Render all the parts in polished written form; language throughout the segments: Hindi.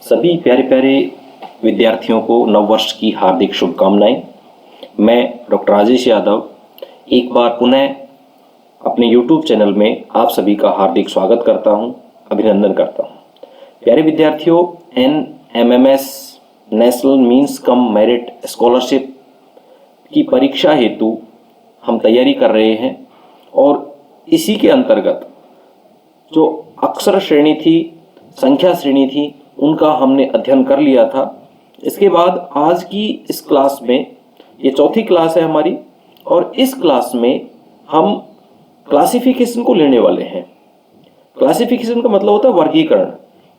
सभी प्यारे प्यारे विद्यार्थियों को नववर्ष की हार्दिक शुभकामनाएं। मैं डॉक्टर राजेश यादव एक बार पुनः अपने YouTube चैनल में आप सभी का हार्दिक स्वागत करता हूं, अभिनंदन करता हूं। प्यारे विद्यार्थियों, NMMS national means cum merit scholarship की परीक्षा हेतु हम तैयारी कर रहे हैं और इसी के अंतर्गत जो अक्षर श्रेणी थी, संख्या श्रेणी थी, उनका हमने अध्ययन कर लिया था। इसके बाद आज की इस क्लास में, ये चौथी क्लास है हमारी, और इस क्लास में हम क्लासिफिकेशन को लेने वाले हैं। क्लासिफिकेशन का मतलब होता है वर्गीकरण,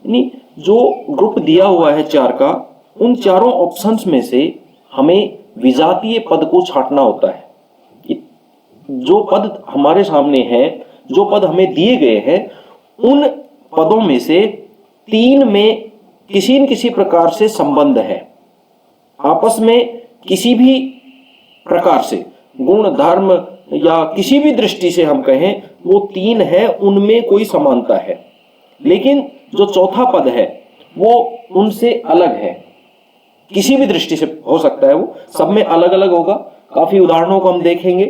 यानी जो ग्रुप दिया हुआ है चार का, उन चारों ऑप्शंस में से हमें विजातीय पद को छांटना होता है। जो पद हमारे सामने है, जो पद हमें दिए गए हैं, उन पदों में से तीन में किसी न किसी प्रकार से संबंध है, आपस में किसी भी प्रकार से, गुण धर्म या किसी भी दृष्टि से हम कहें, वो तीन है, उनमें कोई समानता है। लेकिन जो चौथा पद है वो उनसे अलग है, किसी भी दृष्टि से हो सकता है, वो सब में अलग अलग होगा। काफी उदाहरणों को हम देखेंगे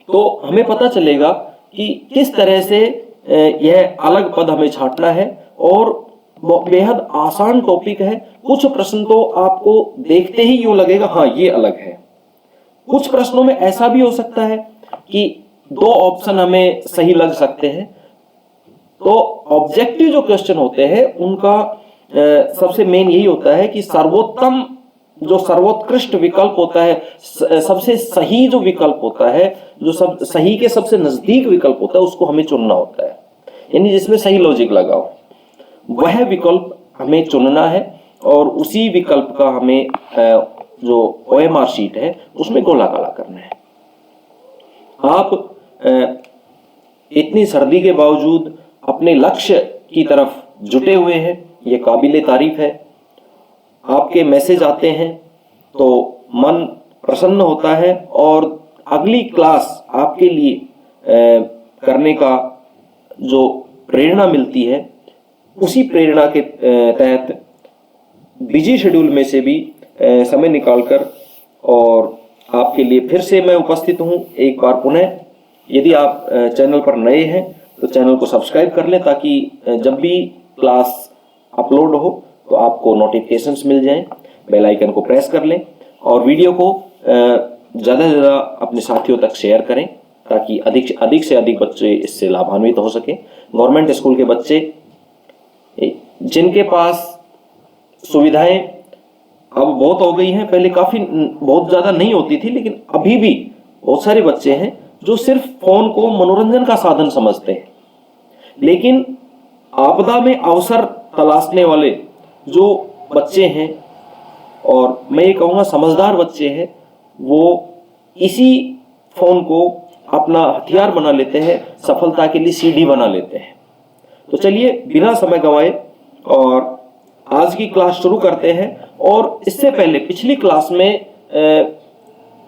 तो हमें पता चलेगा कि किस तरह से यह अलग पद हमें छांटना है। और बेहद आसान टॉपिक है। कुछ प्रश्न तो आपको देखते ही यूं लगेगा हाँ ये अलग है। कुछ प्रश्नों में ऐसा भी हो सकता है कि दो ऑप्शन हमें सही लग सकते हैं। तो ऑब्जेक्टिव जो क्वेश्चन होते हैं उनका सबसे मेन यही होता है कि सर्वोत्तम, जो सर्वोत्कृष्ट विकल्प होता है, सबसे सही जो विकल्प होता है, जो सब सही के सबसे नजदीक विकल्प होता है, उसको हमें चुनना होता है, यानी जिसमें सही लॉजिक लगा हो, वह विकल्प हमें चुनना है। और उसी विकल्प का हमें जो OMR शीट है उसमें गोला काला करना है। आप इतनी सर्दी के बावजूद अपने लक्ष्य की तरफ जुटे हुए हैं, ये काबिले तारीफ है। आपके मैसेज आते हैं तो मन प्रसन्न होता है और अगली क्लास आपके लिए करने का जो प्रेरणा मिलती है, उसी प्रेरणा के तहत बिजी शेड्यूल में से भी समय निकालकर और आपके लिए फिर से मैं उपस्थित हूं एक बार पुनः। यदि आप चैनल पर नए हैं तो चैनल को सब्सक्राइब कर लें, ताकि जब भी क्लास अपलोड हो तो आपको नोटिफिकेशंस मिल जाएं। बेल आइकन को प्रेस कर लें और वीडियो को ज़्यादा से ज़्यादा अपने साथियों तक शेयर करें, ताकि अधिक से अधिक बच्चे इससे लाभान्वित हो सकें। गवर्नमेंट स्कूल के बच्चे जिनके पास सुविधाएं अब बहुत हो गई हैं, पहले बहुत ज़्यादा नहीं होती थी, लेकिन अभी भी बहुत सारे बच्चे हैं जो सिर्फ फोन को मनोरंजन का साधन समझते हैं। लेकिन आपदा में अवसर तलाशने वाले जो बच्चे हैं, और मैं ये कहूँगा समझदार बच्चे हैं, वो इसी फोन को अपना हथियार बना लेते हैं, सफलता के लिए सीढ़ी बना लेते हैं। तो चलिए बिना समय गंवाए और आज की क्लास शुरू करते हैं। और इससे पहले पिछली क्लास में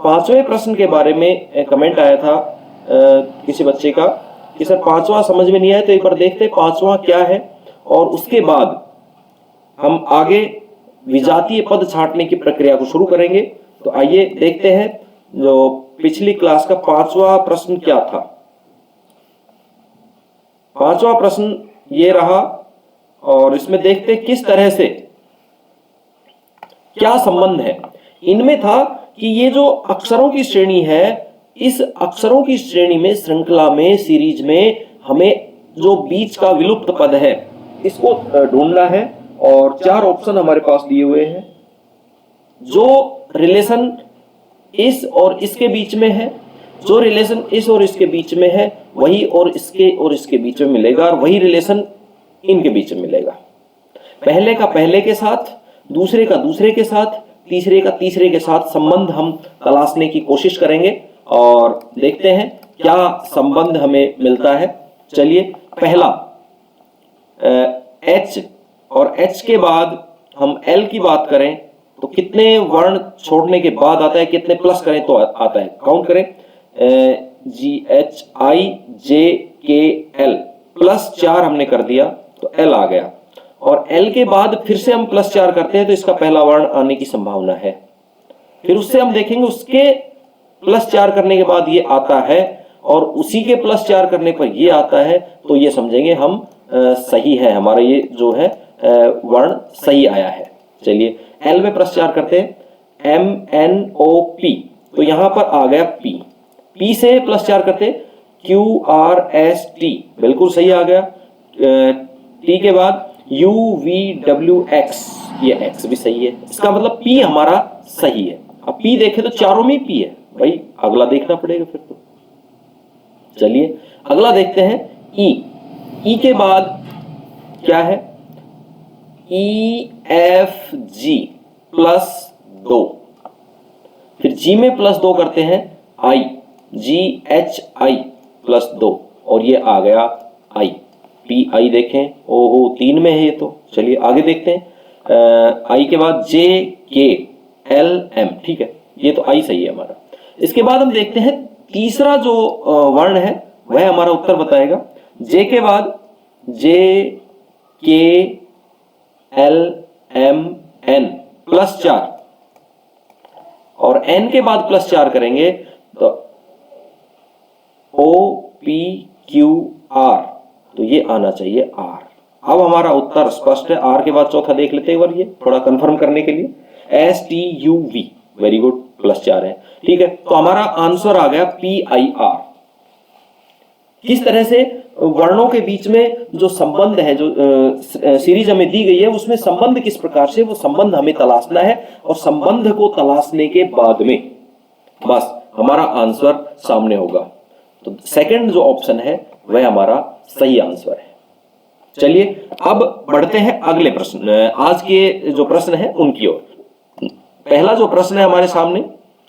पांचवें प्रश्न के बारे में कमेंट आया था किसी बच्चे का कि सर पांचवा समझ में नहीं आया, तो एक बार देखते हैं पांचवा क्या है, और उसके बाद हम आगे विजातीय पद छांटने की प्रक्रिया को शुरू करेंगे। तो आइए देखते हैं जो पिछली क्लास का पांचवा प्रश्न क्या था। पांचवा प्रश्न ये रहा, और इसमें देखते हैं किस तरह से क्या संबंध है। इनमें था कि ये जो अक्षरों की श्रेणी है, इस अक्षरों की श्रेणी में, श्रृंखला में, सीरीज में हमें जो बीच का विलुप्त पद है इसको ढूंढना है। और चार ऑप्शन हमारे पास दिए हुए हैं। जो रिलेशन इस और इसके बीच में है, जो रिलेशन इस और इसके बीच में है, वही और इसके बीच में मिलेगा, और वही रिलेशन इनके बीच में मिलेगा। पहले का पहले के साथ, दूसरे का दूसरे के साथ, तीसरे का तीसरे के साथ संबंध हम तलाशने की कोशिश करेंगे और देखते हैं क्या संबंध हमें मिलता है। चलिए, पहला H, और H के बाद हम L की बात करें तो कितने वर्ण छोड़ने के बाद आता है, कितने प्लस करें तो आता है, काउंट करें। GHIJKL प्लस 4 हमने कर दिया तो L आ गया। और L के बाद फिर से हम +4 करते हैं तो इसका पहला वर्ण आने की संभावना है। फिर उससे हम देखेंगे उसके +4 करने के बाद ये आता है और उसी के +4 करने पर ये आता है, तो ये समझेंगे हम सही है, हमारा ये जो है वर्ण सही आया है। चलिए L में +4 करते हैं, MNOP, तो यहां पर आ गया P। P से +4 करते QRST, बिल्कुल सही आ गया। T के बाद UVWX, ये X भी सही है, इसका मतलब P हमारा सही है। अब P देखें तो चारों में P है भाई, अगला देखना पड़ेगा फिर तो। चलिए अगला देखते हैं E। E के बाद क्या है, EFG +2, फिर G में +2 करते हैं IGHI +2, और ये आ गया I। PI देखें, ओहो 3 में है ये तो। चलिए आगे देखते हैं, I के बाद JKLM, ठीक है, ये तो I सही है हमारा। इसके बाद हम देखते हैं तीसरा जो वर्ण है वह हमारा उत्तर बताएगा। J के बाद JKLMN +4, और N के बाद +4 करेंगे तो OPQR, तो ये आना चाहिए R। अब हमारा उत्तर स्पष्ट है। R के बाद चौथा देख लेते हैं एक बार, ये थोड़ा कंफर्म करने के लिए, STUV, वेरी गुड, +4 है, ठीक है। तो हमारा आंसर आ गया PIR। किस तरह से वर्णों के बीच में जो संबंध है, जो सीरीज हमें दी गई है, उसमें संबंध किस प्रकार से, वो संबंध हमें तलाशना है, और संबंध को तलाशने के बाद में बस हमारा आंसर सामने होगा। तो सेकंड जो ऑप्शन है वह हमारा सही आंसर है। चलिए अब बढ़ते हैं अगले प्रश्न, आज के जो प्रश्न है उनकी ओर। पहला जो प्रश्न है हमारे सामने,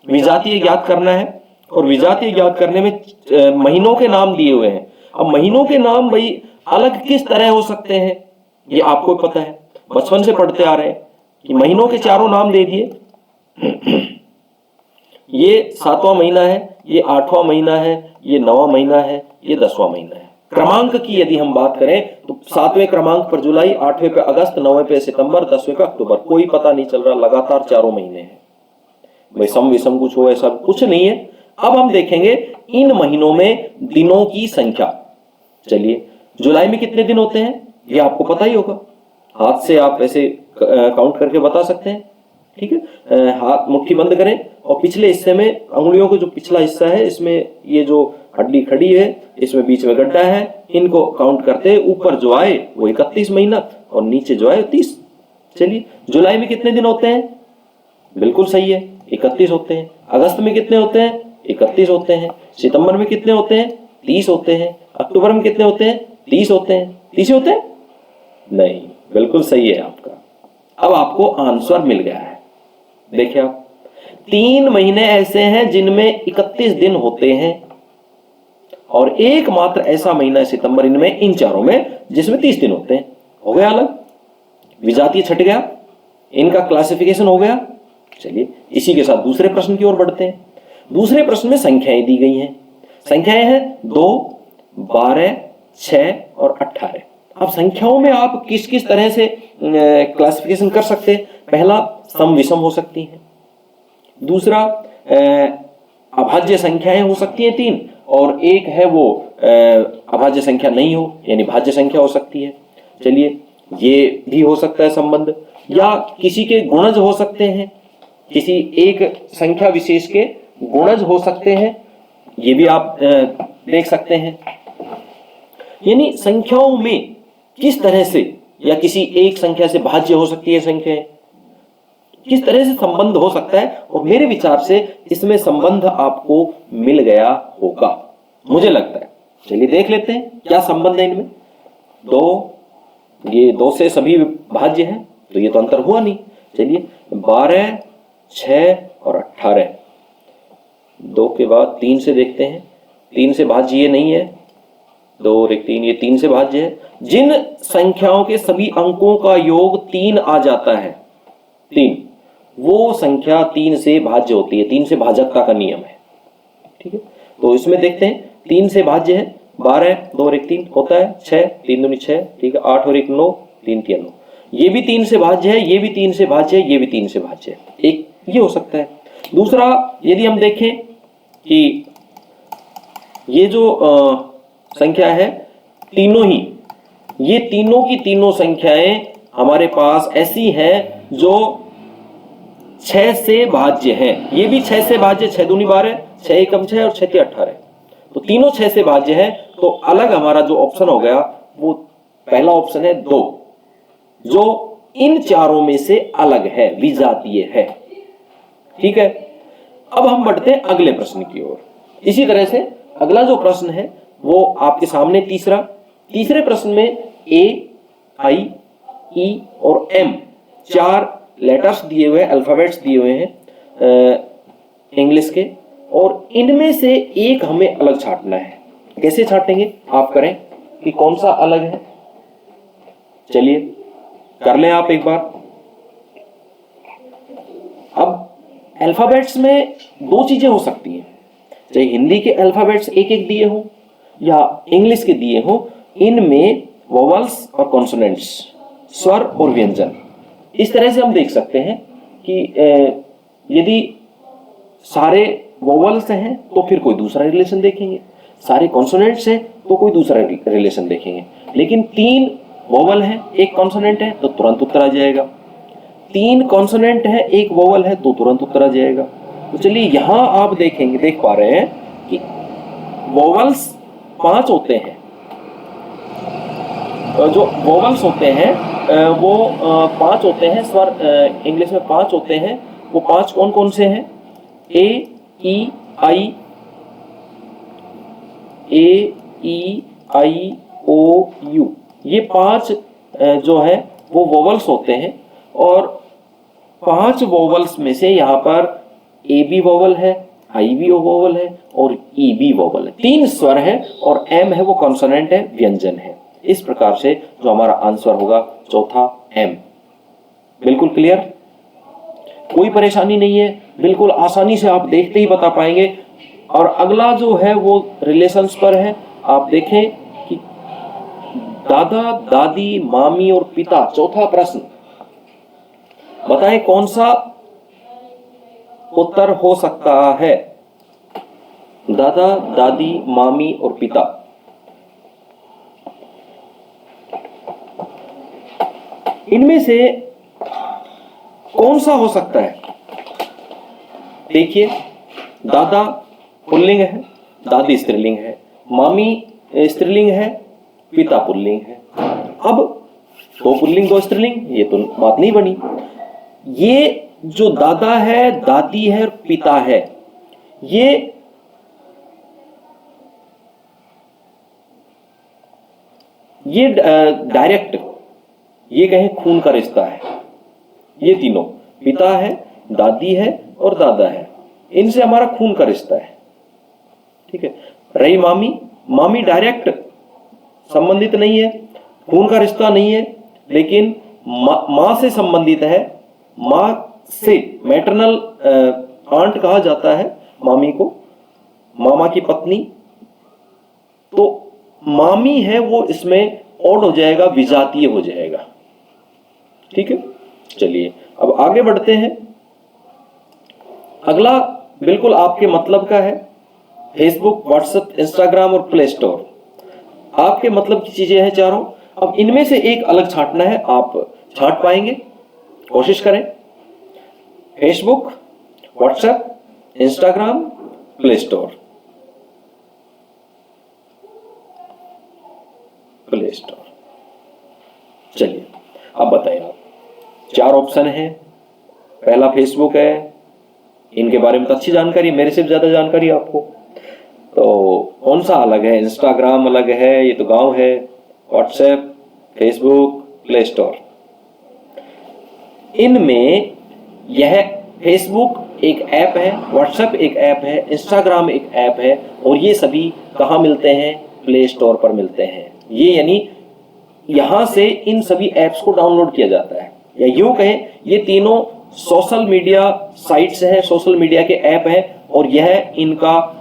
विजातीय ज्ञात करना है, और विजातीय ज्ञात करने में महीनों के नाम दिए हुए हैं। अब महीनों के नाम भाई अलग किस तरह हो सकते हैं, ये आपको पता है, बचपन से पढ़ते आ रहे हैं कि महीनों के चारों नाम दे दिए। ये 7वां महीना है, ये 8वां महीना है, ये 9वां महीना है, ये 10वां महीना है। क्रमांक की यदि हम बात करें तो 7वें क्रमांक पर जुलाई, 8वें पे अगस्त, 9वें पे सितंबर, 10वें पे अक्टूबर, कोई पता नहीं चल रहा, लगातार चारों महीने हैं भाई, सम विषम कुछ हो, ऐसा कुछ नहीं है। अब हम देखेंगे इन महीनों में दिनों की संख्या। चलिए जुलाई में कितने दिन होते हैं ये आपको पता ही होगा, हाथ से आप ऐसे काउंट करके बता सकते हैं, ठीक है। हाथ मुट्ठी बंद करें और पिछले हिस्से में अंगुलियों का जो पिछला हिस्सा है, इसमें ये जो हड्डी खड़ी है, इसमें बीच में गड्ढा है, इनको काउंट करते हैं, ऊपर जो आए वो 31 महीना और नीचे जो आए 30। चलिए जुलाई में कितने दिन होते हैं, बिल्कुल सही है, 31 होते हैं। अगस्त में कितने होते हैं, 31 होते हैं। सितंबर में कितने होते हैं, 30 होते हैं। अक्टूबर में कितने होते हैं, 30 होते हैं। 30 होते हैं नहीं, बिल्कुल सही है आपका। अब आपको आंसर मिल गया है। देखिए आप, 3 महीने ऐसे हैं जिनमें 31 दिन होते हैं, और एकमात्र ऐसा महीना है सितंबर, इनमें इन चारों में जिसमें 30 दिन होते हैं। हो गया अलग, विजातीय छट गया, इनका क्लासिफिकेशन हो गया। चलिए इसी के साथ दूसरे प्रश्न की ओर बढ़ते हैं। दूसरे प्रश्न में संख्याएं दी गई हैं। संख्याएं हैं 2, 12, 6 और 18। अब संख्याओं में आप किस किस तरह से क्लासिफिकेशन कर सकते हैं। पहला, सम विषम हो सकती हैं। दूसरा, अभाज्य संख्याएं हो सकती हैं 3, और एक है वो अभाज्य संख्या नहीं हो, यानी भाज्य संख्या हो सकती है। चलिए ये भी हो सकता है संबंध, या किसी के गुणज हो सकते हैं, किसी एक संख्या विशेष के गुणज हो सकते हैं, ये भी आप देख सकते हैं। यानी संख्याओं में किस तरह से, या किसी एक संख्या से भाज्य हो सकती है संख्याएं, किस तरह से संबंध हो सकता है, और मेरे विचार से इसमें संबंध आपको मिल गया होगा, मुझे लगता है। चलिए देख लेते हैं क्या संबंध है इनमें। 2, ये 2 से सभी भाज्य हैं, तो ये तो अंतर हुआ नहीं। चलिए 12, 6 और 18। 2 के बाद 3 से देखते हैं। 3 से भाज्य ये नहीं है, 2 और 1 3, ये 3 से भाज्य है। जिन संख्याओं के सभी अंकों का योग 3 आ जाता है, 3, वो संख्या 3 से भाज्य होती है। 3 से भाजकता का नियम है, ठीक है। तो इसमें देखते हैं 3 से भाज्य है 12, 2 और 1 3 होता है 6, 3 दूनी 6, ठीक है। 8 और 1 9, 3 3 9। ये भी 3 से भाज्य है, ये भी 3 से भाज्य है, ये भी 3 से भाज्य है। एक ये हो सकता है। दूसरा, यदि हम देखें कि ये जो संख्या है तीनों ही, ये तीनों की तीनों संख्याएं हमारे पास ऐसी हैं जो 6 से भाज्य हैं। ये भी 6 से भाज्य, 6 दूनी 12, 6 एकम 6 और 6 तिया 18, तो तीनों 6 से भाज्य है। तो अलग हमारा जो ऑप्शन हो गया वो पहला ऑप्शन है 2, जो इन चारों में से अलग है, विजातीय है। ठीक है, अब हम बढ़ते हैं अगले प्रश्न की ओर। इसी तरह से अगला जो प्रश्न है वो आपके सामने तीसरे प्रश्न में A, I, E और M 4 लेटर्स दिए हुए हैं, अल्फाबेट्स दिए हुए हैं इंग्लिश के, और इनमें से एक हमें अलग छांटना है। कैसे छांटेंगे आप करें कि कौन सा अलग है, चलिए कर लें आप एक बार। अब अल्फाबेट्स में 2 चीजें हो सकती हैं, चाहे हिंदी के अल्फाबेट्स एक एक दिए हों या इंग्लिश के दिए हों, इनमें वोवल्स और कॉन्सोनेंट्स, स्वर और व्यंजन, इस तरह से हम देख सकते हैं कि यदि सारे वोवल्स हैं तो फिर कोई दूसरा रिलेशन देखेंगे, सारे कॉन्सोनेंट्स हैं तो कोई दूसरा रिलेशन देखेंगे। लेकिन 3 वोवल है, 1 कॉन्सोनेंट है तो तुरंत उत्तर आ जाएगा, 3 कॉन्सोनेंट है, 1 वोवल है तो तुरंत उत्तर आ जाएगा। तो चलिए यहां आप देख पा रहे हैं कि वोवल्स 5 होते हैं, जो वोवल्स होते हैं वो 5 होते हैं, स्वर इंग्लिश में 5 होते हैं। वो 5 कौन कौन से हैं? A, E, I, O, U, ये 5 जो है वो वोवल्स होते हैं। और 5 वोवल्स में से यहाँ पर A भी वोवल है, I भी वोवल है और E भी वोवल है। 3 स्वर है और M है वो कॉन्सोनेंट है, व्यंजन है। इस प्रकार से जो हमारा आंसर होगा चौथा M। बिल्कुल क्लियर, कोई परेशानी नहीं है, बिल्कुल आसानी से आप देखते ही बता पाएंगे। और अगला जो है वो रिलेशंस पर है। आप देखें कि दादा, दादी, मामी और पिता, चौथा प्रश्न, बताएं कौन सा उत्तर हो सकता है? दादा, दादी, मामी और पिता, इनमें से कौन सा हो सकता है? देखिए, दादा पुल्लिंग है, दादी स्त्रीलिंग है, मामी स्त्रीलिंग है, पिता पुल्लिंग है। अब 2 पुल्लिंग 2 स्त्रीलिंग, ये तो बात नहीं बनी। ये जो दादा है, दादी है और पिता है, ये डायरेक्ट, ये कहें खून का रिश्ता है। ये तीनों, पिता है, दादी है और दादा है, इनसे हमारा खून का रिश्ता है। ठीक है। रही मामी, मामी डायरेक्ट संबंधित नहीं है, खून का रिश्ता नहीं है, लेकिन मां से संबंधित है। मां से मैटरनल आंट कहा जाता है मामी को, मामा की पत्नी। तो मामी है वो इसमें ओड हो जाएगा, विजातीय हो जाएगा। ठीक है, चलिए अब आगे बढ़ते हैं। अगला बिल्कुल आपके मतलब का है, फेसबुक, व्हाट्सएप, इंस्टाग्राम और प्ले स्टोर, आपके मतलब की चीजें हैं चारों। अब इनमें से एक अलग छांटना है, आप छांट पाएंगे? कोशिश करें। Facebook, WhatsApp, Instagram, play store, play store. चलिए अब बताइए आप, 4 ऑप्शन है। पहला फेसबुक है, इनके बारे में तो अच्छी जानकारी, मेरे से ज्यादा जानकारी आपको। तो कौन सा अलग है? इंस्टाग्राम अलग है, ये तो गांव है। व्हाट्सएप, फेसबुक, प्ले स्टोर, इनमें यह फेसबुक एक ऐप है, व्हाट्सएप एक ऐप है, इंस्टाग्राम एक ऐप है, और ये सभी कहाँ मिलते हैं? प्ले स्टोर पर मिलते हैं। ये यानी यहां से इन सभी ऐप्स को डाउनलोड किया जाता है, या यूं कहें ये तीनों सोशल मीडिया साइट्स हैं, सोशल मीडिया के ऐप हैं, और यह इनका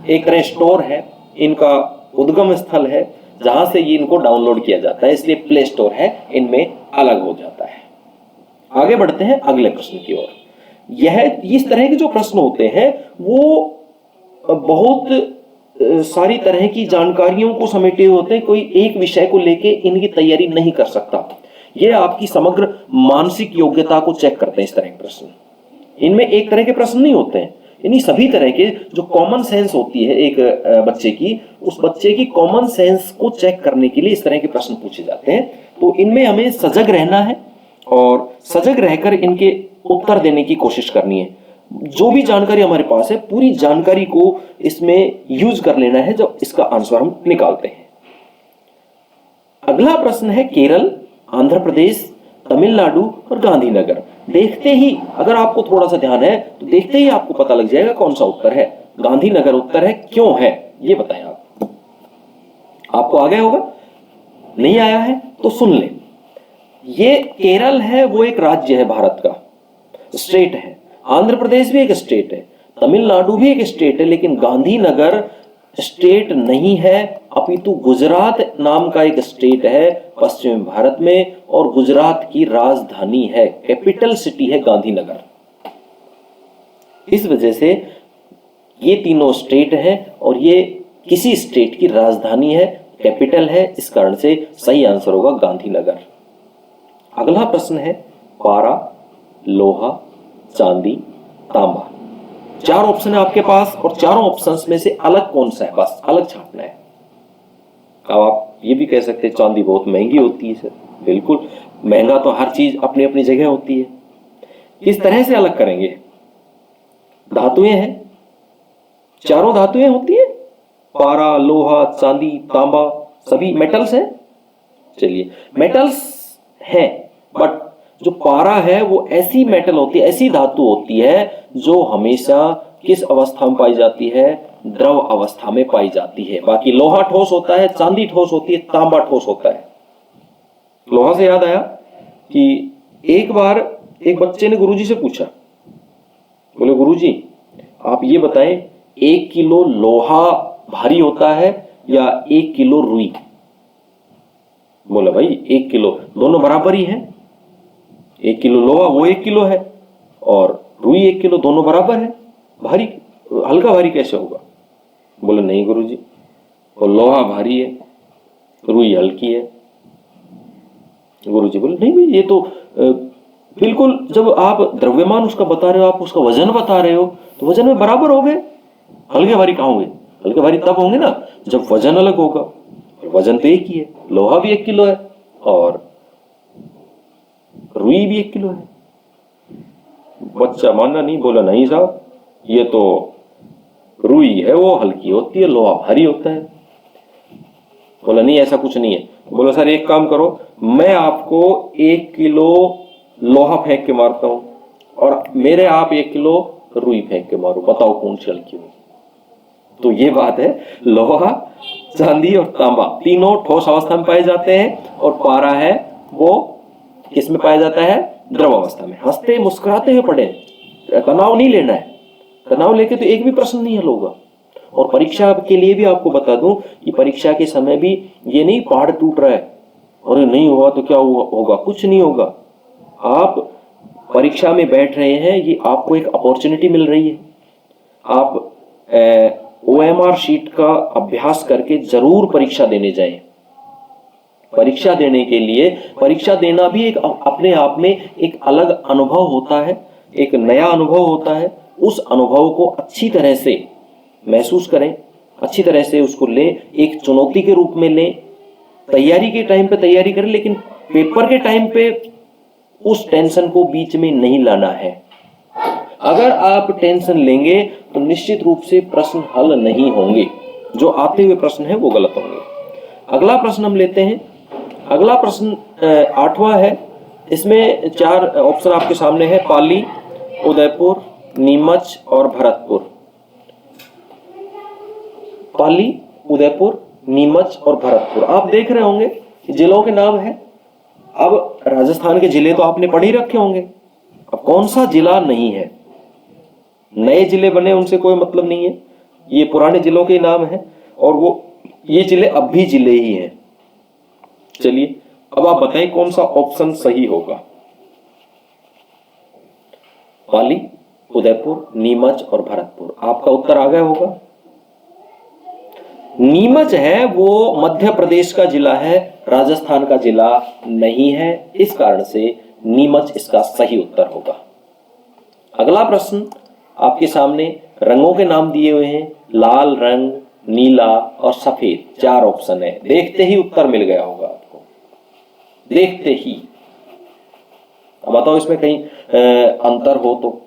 एक स्टोर है, इनका उद्गम स्थल है। जहां से ये इनको डाउनलोड किया जाता है, इसलिए प्ले स्टोर है, इनमें अलग हो जाता है। आगे बढ़ते हैं अगले प्रश्न की ओर। यह इस तरह के जो प्रश्न होते हैं वो बहुत सारी तरह की जानकारियों को समेटे होते हैं, कोई एक विषय को लेके इनकी तैयारी नहीं कर सकता। ये आपकी समग्र मानसिक योग्यता को चेक करते हैं इस तरह के प्रश्न। इनमें एक तरह के प्रश्न नहीं होते हैं, यानी सभी तरह के जो कॉमन सेंस होती है एक बच्चे की, उस बच्चे की कॉमन सेंस को चेक करने के लिए इस तरह के प्रश्न पूछे जाते हैं। तो इनमें हमें सजग रहना है और सजग रहकर इनके उत्तर देने की कोशिश करनी है। जो भी जानकारी हमारे पास है पूरी जानकारी को इसमें यूज कर लेना है जब इसका आंसर हम निकालते हैं। अगला प्रश्न है केरल, आंध्र प्रदेश, तमिलनाडु और गांधीनगर। देखते ही, अगर आपको थोड़ा सा ध्यान है तो देखते ही आपको पता लग जाएगा कौन सा उत्तर है। गांधीनगर उत्तर है, क्यों है ये बताएं आप। आपको आ गया होगा, नहीं आया है तो सुन ले। ये केरल है वो एक राज्य है, भारत का स्टेट है। आंध्र प्रदेश भी एक स्टेट है, तमिलनाडु भी एक स्टेट है, लेकिन गांधीनगर स्टेट नहीं है, अपितु गुजरात नाम का एक स्टेट है पश्चिमी भारत में, और गुजरात की राजधानी है, कैपिटल सिटी है गांधीनगर। इस वजह से ये तीनों स्टेट हैं और ये किसी स्टेट की राजधानी है, कैपिटल है, इस कारण से सही आंसर होगा गांधीनगर। अगला प्रश्न है पारा, लोहा, चांदी, तांबा। 4 ऑप्शन है आपके पास और चारों ऑप्शंस में से अलग कौन सा है, बस अलग छापना है। अब आप ये भी कह सकते हैं चांदी बहुत महंगी होती है सर। बिल्कुल, महंगा तो हर चीज अपनी अपनी जगह होती है। किस तरह से अलग करेंगे? धातुएं हैं, चारों धातुएं होती है, पारा, लोहा, चांदी, तांबा, सभी मेटल्स हैं। चलिए, मेटल्स हैं, बट जो पारा है वो ऐसी मेटल होती है, ऐसी धातु होती है जो हमेशा किस अवस्था में पाई जाती है? द्रव अवस्था में पाई जाती है। बाकी लोहा ठोस होता है, चांदी ठोस होती है, तांबा ठोस होता है। लोहा से याद आया कि एक बार एक बच्चे ने गुरुजी से पूछा, बोले गुरुजी आप ये बताएं 1 किलो लोहा भारी होता है या 1 किलो रुई? बोला भाई 1 किलो, दोनों बराबर ही है। 1 किलो लोहा वो 1 किलो है और रुई 1 किलो, दोनों बराबर है। भारी हल्का भारी कैसे होगा? बोले नहीं गुरुजी, वो लोहा भारी है, रुई हल्की है। गुरुजी बोले नहीं भाई, ये तो बिल्कुल, जब आप द्रव्यमान उसका बता रहे हो, आप उसका वजन बता रहे हो, तो वजन में बराबर हो गए। हल्के भारी कहाँ होंगे? हल्के भारी तब होंगे ना जब वजन अलग होगा, और वजन तो एक ही है। लोहा भी 1 किलो है और रुई भी 1 किलो है। बच्चा मानना नहीं, बोला नहीं साहब, ये तो रुई है वो हल्की होती है, लोहा भारी होता है। बोला नहीं ऐसा कुछ नहीं है। बोला सर एक काम करो, मैं आपको 1 किलो लोहा फेंक के मारता हूं और मेरे आप 1 किलो रुई फेंक के मारो, बताओ कौन सी हल्की होगी? तो ये बात है, लोहा, चांदी और तांबा तीनों ठोस अवस्था में पाए जाते हैं और पारा है वो किस में पाया जाता है? द्रव अवस्था में। हंसते मुस्कुराते हुए पढ़े, तनाव नहीं लेना है। तनाव लेके तो एक भी प्रश्न नहीं हल होगा। और परीक्षा के लिए भी आपको बता दूं कि परीक्षा के समय भी ये नहीं पहाड़ टूट रहा है और नहीं हुआ तो क्या होगा, कुछ नहीं होगा। आप परीक्षा में बैठ रहे हैं, ये आपको एक अपॉर्चुनिटी मिल रही है। आप OMR शीट का अभ्यास करके जरूर परीक्षा देने जाएं। परीक्षा देने के लिए, परीक्षा देना भी एक अपने आप में एक अलग अनुभव होता है, एक नया अनुभव होता है। उस अनुभव को अच्छी तरह से महसूस करें, अच्छी तरह से उसको लें, एक चुनौती के रूप में लें। तैयारी के टाइम पे तैयारी करें, लेकिन पेपर के टाइम पे उस टेंशन को बीच में नहीं लाना है। अगर आप टेंशन लेंगे तो निश्चित रूप से प्रश्न हल नहीं होंगे, जो आते हुए प्रश्न है वो गलत होंगे। अगला प्रश्न हम लेते हैं। अगला प्रश्न 8वां है। इसमें 4 ऑप्शन आपके सामने है, पाली, उदयपुर, नीमच और भरतपुर। पाली, उदयपुर, नीमच और भरतपुर। आप देख रहे होंगे कि जिलों के नाम है। अब राजस्थान के जिले तो आपने पढ़ ही रखे होंगे। अब कौन सा जिला नहीं है? नए जिले बने उनसे कोई मतलब नहीं है, ये पुराने जिलों के नाम है और वो ये जिले अब भी जिले ही हैं। चलिए अब आप बताएं कौन सा ऑप्शन सही होगा। पाली, उदयपुर, नीमच और भरतपुर। आपका उत्तर आ गया होगा। नीमच है वो मध्य प्रदेश का जिला है, राजस्थान का जिला नहीं है, इस कारण से नीमच इसका सही उत्तर होगा। अगला प्रश्न आपके सामने रंगों के नाम दिए हुए हैं, लाल रंग, नीला और सफेद, 4 ऑप्शन है। देखते ही उत्तर मिल गया होगा आपको, देखते ही। अब बताओ इसमें कहीं अंतर हो तो।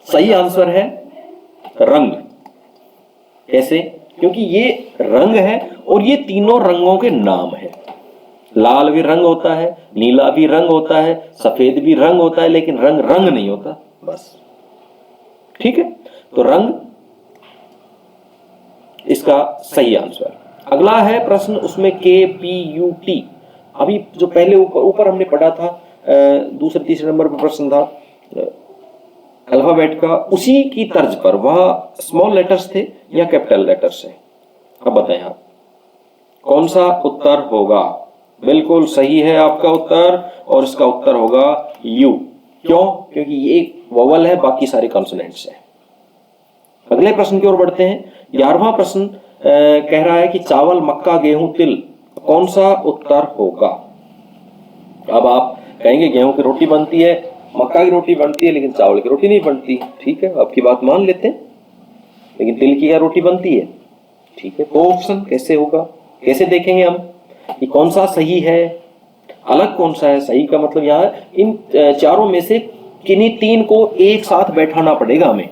सही आंसर है रंग। कैसे? क्योंकि ये रंग है और ये तीनों रंगों के नाम है। लाल भी रंग होता है, नीला भी रंग होता है, सफेद भी रंग होता है, लेकिन रंग रंग नहीं होता। बस ठीक है, तो रंग इसका सही आंसर। अगला है प्रश्न, उसमें KPUT। अभी जो पहले ऊपर हमने पढ़ा था, दूसरे तीसरे नंबर पर प्रश्न था अल्फाबेट का, उसी की तर्ज पर वह स्मॉल लेटर्स थे या कैपिटल लेटर्स है। अब बताएं आप कौन सा उत्तर होगा। बिल्कुल सही है आपका उत्तर, और इसका उत्तर होगा यू। क्यों? क्योंकि ये एक वोवल है, बाकी सारे कॉन्सोनेंट्स हैं। अगले प्रश्न की ओर बढ़ते हैं। 11वां प्रश्न कह रहा है कि चावल, मक्का, गेहूं, तिल, कौन सा उत्तर होगा। अब आप कहेंगे गेहूं की रोटी बनती है, मक्का की रोटी बनती है, लेकिन चावल की रोटी नहीं बनती। ठीक है, आपकी बात मान लेते हैं, लेकिन तिल की क्या रोटी बनती है। ठीक है, तो ऑप्शन कैसे होगा, कैसे देखेंगे हम कि कौन सा सही है, अलग कौन सा है। सही का मतलब यहाँ इन चारों में से किन्हीं 3 को एक साथ बैठाना पड़ेगा हमें,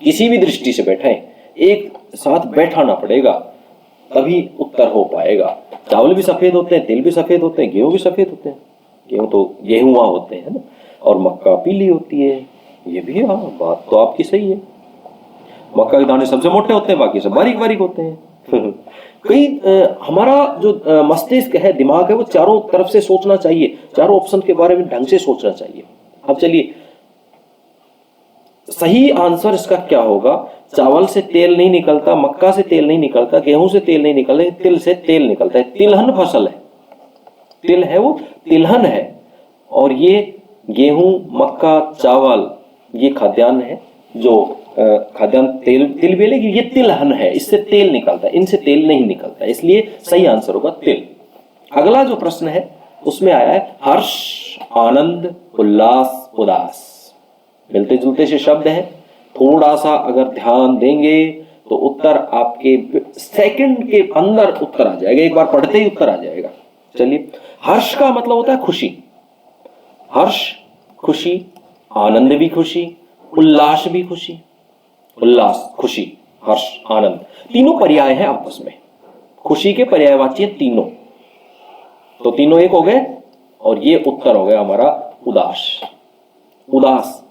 किसी भी दृष्टि से बैठाएं, एक साथ बैठाना पड़ेगा, तभी उत्तर हो पाएगा। चावल भी सफेद होते हैं, तिल भी सफेद होते हैं, गेहूं भी सफेद होते हैं। गेहूं तो गेहुआ होते हैं ना, और मक्का पीली होती है। ये भी हाँ, बात तो आपकी सही है। मक्का के दाने सबसे मोटे होते हैं, बाकी सब बारीक बारीक होते हैं। कई हमारा जो मस्तिष्क है, दिमाग है, वो चारों तरफ से सोचना चाहिए, चारों ऑप्शन के बारे में ढंग से सोचना चाहिए। अब चलिए सही आंसर इसका क्या होगा। चावल से तेल नहीं निकलता, मक्का से तेल नहीं निकलता, गेहूं से तेल नहीं निकलता, तिल से तेल निकलता है। तिलहन फसल है, तिल है वो तिलहन है, और ये गेहूं, मक्का, चावल ये खाद्यान्न है, जो खाद्यान्न तिल भी है, लेकिन ये तिलहन है, इससे तेल निकलता है, इनसे तेल नहीं निकलता, इसलिए सही आंसर होगा तिल। अगला जो प्रश्न है उसमें आया है हर्ष, आनंद, उल्लास, उदास। मिलते जुलते से शब्द हैं, थोड़ा सा अगर ध्यान देंगे तो उत्तर आपके सेकंड के अंदर उत्तर आ जाएगा, एक बार पढ़ते ही उत्तर आ जाएगा। चलिए, हर्ष का मतलब होता है खुशी, हर्ष खुशी, आनंद भी खुशी, उल्लास भी खुशी। उल्लास, खुशी, हर्ष, आनंद, तीनों पर्याय हैं आपस में, खुशी के पर्यायवाची हैं तीनों, तो तीनों एक हो गए, और ये उत्तर हो गया हमारा उदास। उदास,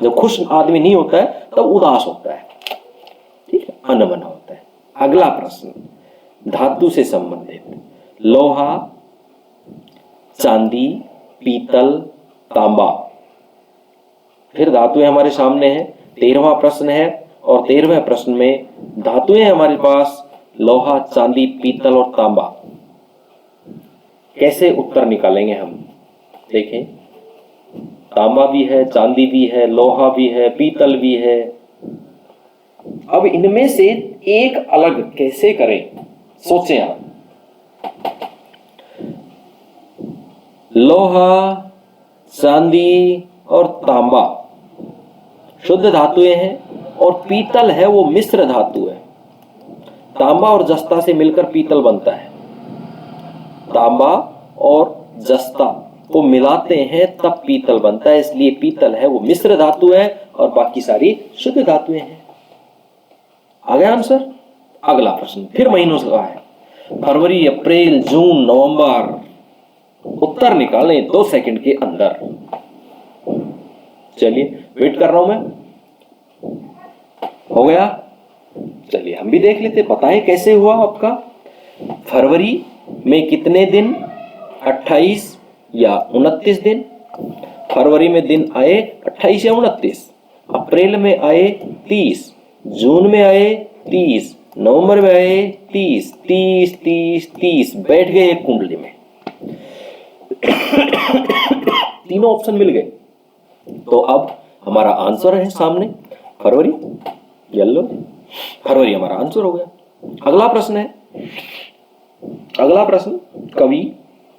जब खुश आदमी नहीं होता है तब उदास होता है। ठीक है, अनमना होता है। अगला प्रश्न धातु से संबंधित, लोहा, चांदी, पीतल, तांबा। फिर धातुएं हमारे सामने हैं। 13वां प्रश्न है, और 13वें प्रश्न में धातुएं हमारे पास लोहा, चांदी, पीतल और तांबा। कैसे उत्तर निकालेंगे हम, देखें, तांबा भी है, चांदी भी है, लोहा भी है, पीतल भी है। अब इनमें से एक अलग कैसे करें, सोचें आप। लोहा, चांदी और तांबा शुद्ध धातुएं हैं, और पीतल है वो मिश्र धातु है। तांबा और जस्ता से मिलकर पीतल बनता है। तांबा और जस्ता को मिलाते हैं तब पीतल बनता है, इसलिए पीतल है वो मिश्र धातु है, और बाकी सारी शुद्ध धातुएं हैं। आ गया आंसर। अगला प्रश्न फिर महीनों का है, फरवरी, अप्रैल, जून, नवंबर। उत्तर निकालें 2 सेकंड के अंदर। चलिए, वेट कर रहा हूं मैं। हो गया? चलिए हम भी देख लेते, बताएं कैसे हुआ आपका। फरवरी में कितने दिन, 28 या 29 दिन। फरवरी में दिन आए 28 या 29, अप्रैल में आए 30, जून में आए 30, नवंबर में आए 30, 30, 30, 30, बैठ गए एक कुंडली में। तीनों ऑप्शन मिल गए। तो अब हमारा आंसर है सामने फरवरी, येलो फरवरी हमारा आंसर हो गया। अगला प्रश्न है, अगला प्रश्न कवि,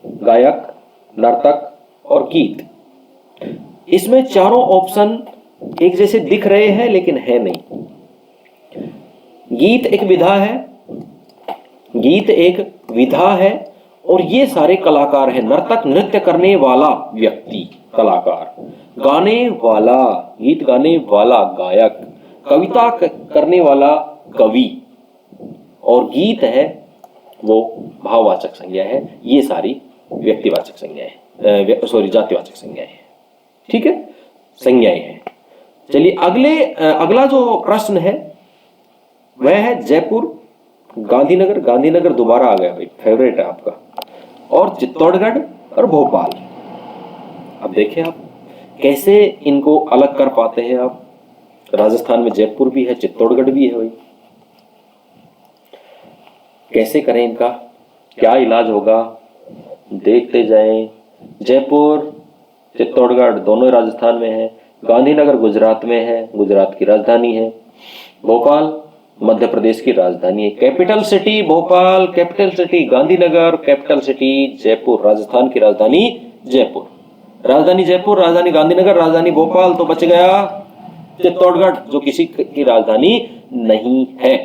गायक, नर्तक और गीत। इसमें चारों ऑप्शन एक जैसे दिख रहे हैं लेकिन है नहीं। गीत एक विधा है, गीत एक विधा है और ये सारे कलाकार हैं। नर्तक नृत्य करने वाला व्यक्ति कलाकार, गाने वाला गीत गाने वाला गायक, कविता करने वाला कवि और गीत है वो भाववाचक संज्ञा है। ये सारी व्यक्तिवाचक संज्ञाएं, सॉरी जातिवाचक संज्ञाएं हैं। ठीक है, संज्ञाएं हैं। चलिए अगला जो प्रश्न है वह है जयपुर, गांधीनगर, गांधीनगर दोबारा आ गया भाई, फेवरेट है आपका, और चित्तौड़गढ़ और भोपाल। अब देखें आप कैसे इनको अलग कर पाते हैं आप। राजस्थान में जयपुर भी है, चित्तौड़गढ़ भी है भाई, कैसे करें इनका, क्या इलाज होगा, देखते जाएं। जयपुर चित्तौड़गढ़ दोनों राजस्थान में है, गांधीनगर गुजरात में है, गुजरात की राजधानी है, भोपाल मध्य प्रदेश की राजधानी है। Capital city Bhopal, capital city Gandhinagar, capital city Jaipur, Rajasthan की राजधानी जयपुर, राजधानी जयपुर, राजधानी गांधीनगर, राजधानी भोपाल, तो बच गया चित्तौड़गढ़ जो किसी की राजधानी नहीं है।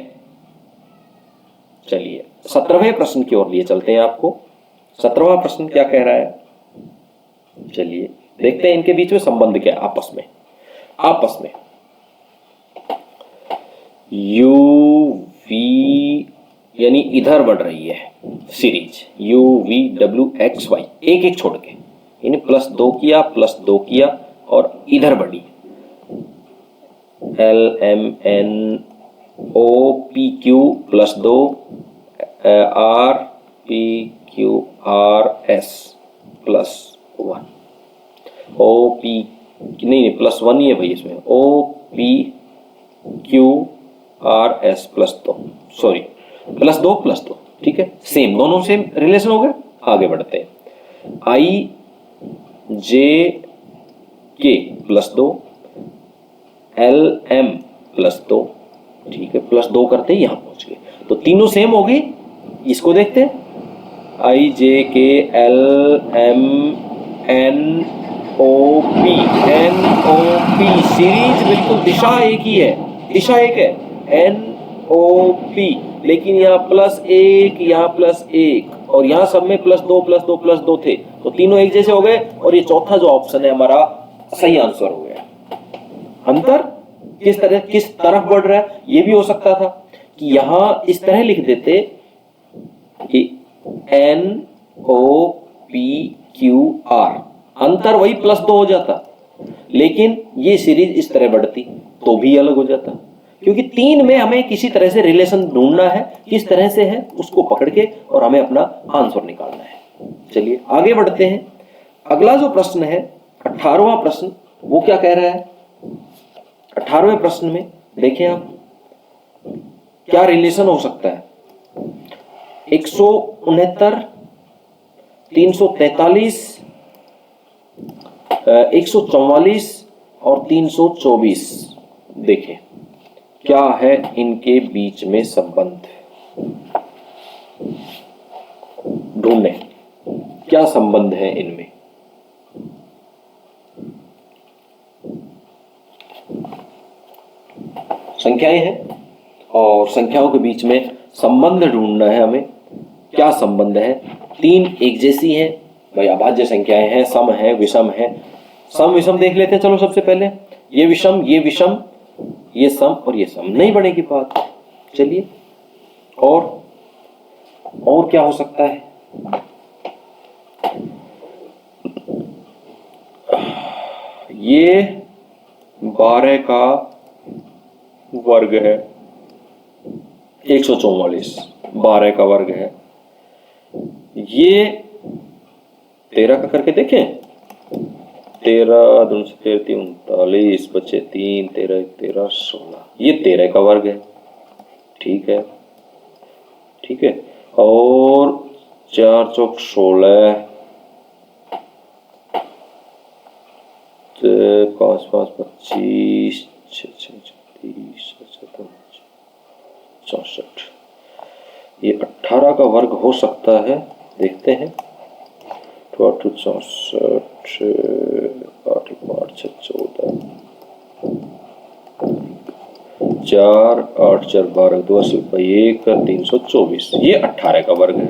चलिए 17वें प्रश्न की ओर लिए चलते हैं आपको। 17वां प्रश्न क्या कह रहा है, चलिए देखते हैं इनके बीच में संबंध क्या है आपस में। आपस में यू वी यानी इधर बढ़ रही है series, U V W X Y, एक एक छोड़ के, यानी +2 किया, +2 किया और इधर बढ़ी, L M N O P Q +2, R P Q R S +1, O P नहीं +1 ही है भाई इसमें, O P Q R S +2, sorry +2, ठीक है, सेम, दोनों सेम रिलेशन हो गए। आगे बढ़ते हैं, आई जे के +2, एल एम +2, ठीक है, +2 करते ही यहां पहुंच गए, तो तीनों सेम हो गई। इसको देखते हैं, I J K L M N O P, N O P series बिल्कुल दिशा एक ही है, दिशा एक है, एन ओ पी, लेकिन यहाँ +1, यहाँ +1 और यहाँ सब में +2 थे, तो तीनों एक जैसे हो गए और ये चौथा जो ऑप्शन है हमारा सही आंसर हो गया। अंतर किस तरफ बढ़ रहा है, ये भी हो सकता था कि यहां इस तरह लिख देते कि N O P Q R, अंतर वही +2 हो जाता, लेकिन ये सीरीज इस तरह बढ़ती तो भी अलग हो जाता, क्योंकि 3 में हमें किसी तरह से रिलेशन ढूंढना है, किस तरह से है उसको पकड़ के और हमें अपना आंसर निकालना है। चलिए आगे बढ़ते हैं। अगला जो प्रश्न है 18वां प्रश्न, वो क्या कह रहा है। 18वें प्रश्न में देखें आप क्या रिलेशन हो सकता है, 169, 343, 144 और 324, देखें क्या है इनके बीच में संबंध, ढूंढें क्या संबंध है इनमें। संख्याएं हैं और संख्याओं के बीच में संबंध ढूंढना है हमें, क्या संबंध है। 3 एक जैसी हैं भाई, अभाज्य संख्याएं हैं, सम है, विषम है। सम विषम देख लेते हैं, चलो सबसे पहले ये विषम, ये विषम, ये सम और ये सम, नहीं बनेगी बात। चलिए और क्या हो सकता है, ये 12 का वर्ग है, 144 12 का वर्ग है। ये 13 का करके देखें, 13 दूनी 39 बचे 3, 13 13 16, ये 13 का वर्ग है, ठीक है, ठीक है। और 4 चौक 16, 5 5 25, 6 6 36, 64, ये 18 का वर्ग हो सकता है, देखते हैं। 8 64, 8 5 6 14, 4 8 4 12 2 1 324, ये 18 का वर्ग है।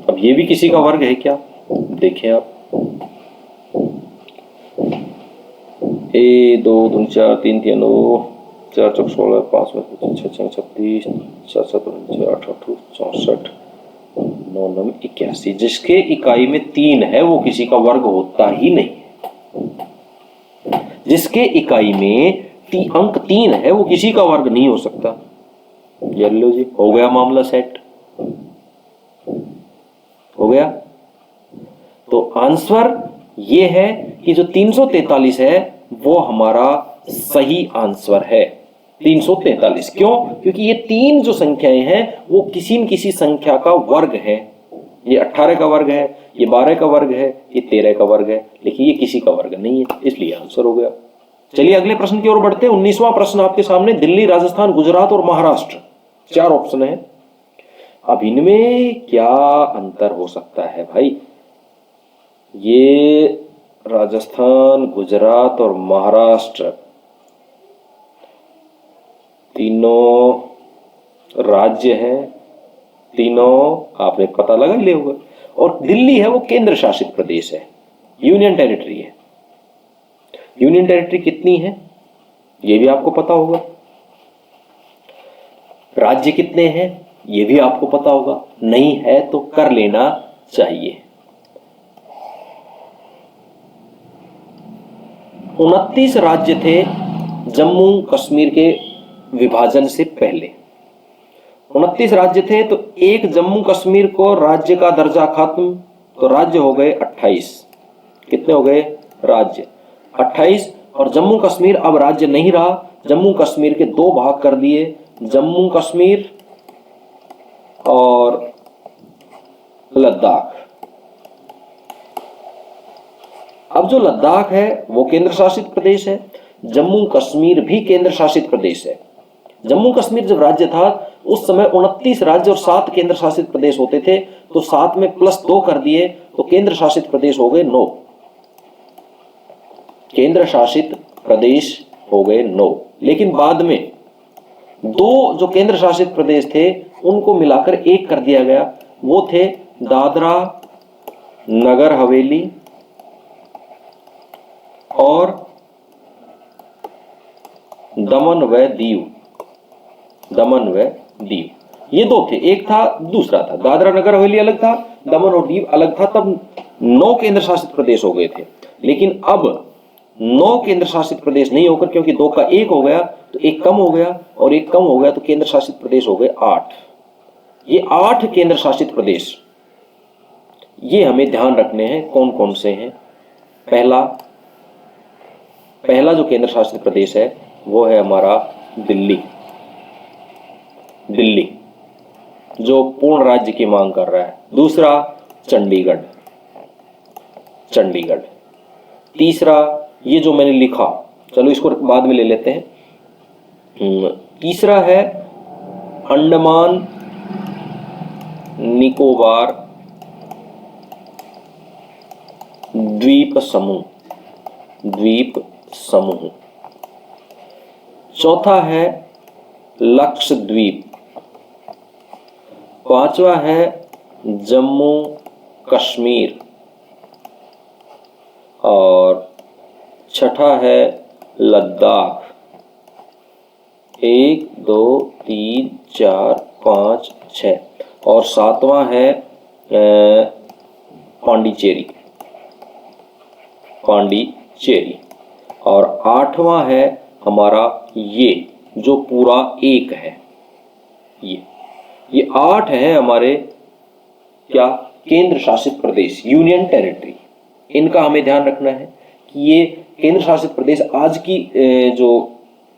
अब ये भी किसी का वर्ग है क्या, देखें आप। 1 2 2 4 3 3 9, 4 चौक 16, 5 6 6 36, 7 7 8 8 64, 9 9 81, जिसके इकाई में 3 है वो किसी का वर्ग होता ही नहीं। जिसके इकाई में अंक 3 है वो किसी का वर्ग नहीं हो सकता। ये लो जी, हो गया मामला सेट, हो गया। तो आंसर ये है कि जो 343 है वो हमारा सही आंसर है। 343 क्यों? क्योंकि ये 3 जो संख्याएं हैं वो किसी न किसी संख्या का वर्ग है। ये 18 का वर्ग है, ये 12 का वर्ग है, ये 13 का वर्ग है, लेकिन ये किसी का वर्ग नहीं है, इसलिए आंसर हो गया। चलिए अगले प्रश्न की ओर बढ़ते हैं। 19वां प्रश्न आपके सामने। दिल्ली, राजस्थान, गुजरात और महाराष्ट्र, 4 ऑप्शन है। अब इनमें क्या अंतर हो सकता है भाई? ये राजस्थान, गुजरात और महाराष्ट्र तीनों राज्य हैं, तीनों आपने पता लगा ले होगा। और दिल्ली है वो केंद्र शासित प्रदेश है, यूनियन टेरिटरी है। यूनियन टेरिटरी कितनी है ये भी आपको पता होगा। राज्य कितने हैं ये भी आपको पता होगा, नहीं है तो कर लेना चाहिए। 29 राज्य थे जम्मू कश्मीर के विभाजन से पहले। 29 राज्य थे, तो एक जम्मू कश्मीर को राज्य का दर्जा खत्म, तो राज्य हो गए 28। कितने हो गए राज्य? 28। और जम्मू कश्मीर अब राज्य नहीं रहा, जम्मू कश्मीर के 2 भाग कर दिए, जम्मू कश्मीर और लद्दाख। अब जो लद्दाख है वो केंद्र शासित प्रदेश है, जम्मू कश्मीर भी केंद्र शासित प्रदेश है। जम्मू कश्मीर जब राज्य था उस समय 29 राज्य और 7 केंद्र शासित प्रदेश होते थे, तो 7 में +2 कर दिए तो केंद्र शासित प्रदेश हो गए 9। केंद्र शासित प्रदेश हो गए 9। लेकिन बाद में 2 जो केंद्र शासित प्रदेश थे उनको मिलाकर 1 कर दिया गया, वो थे दादरा नगर हवेली और दमन व दीव। दमन व दीव ये 2 थे, एक था दूसरा था, दादरा नगर हवेली अलग था, दमन और दीव अलग था। तब 9 केंद्र शासित प्रदेश हो गए थे। लेकिन अब 9 केंद्र शासित प्रदेश नहीं होकर, क्योंकि 2 का 1 हो गया तो 1 कम हो गया, और 1 कम हो गया तो केंद्र शासित प्रदेश हो गए 8। ये 8 केंद्र शासित प्रदेश, ये हमें ध्यान रखने हैं कौन कौन से हैं। पहला जो केंद्र शासित प्रदेश है वो है हमारा दिल्ली। दिल्ली जो पूर्ण राज्य की मांग कर रहा है। दूसरा चंडीगढ़। चंडीगढ़। तीसरा ये जो मैंने लिखा, चलो इसको बाद में ले लेते हैं। तीसरा है अंडमान निकोबार द्वीप समूह। द्वीप समूह। चौथा है लक्षद्वीप। 5वां है जम्मू कश्मीर। और 6ठा है लद्दाख। 1 2 3 4 5 6। और 7वां है पांडिचेरी। पांडिचेरी। और 8वां है हमारा ये जो पूरा 1 है। ये 8 है हमारे क्या केंद्र शासित प्रदेश, यूनियन टेरिटरी। इनका हमें ध्यान रखना है कि ये केंद्र शासित प्रदेश आज की जो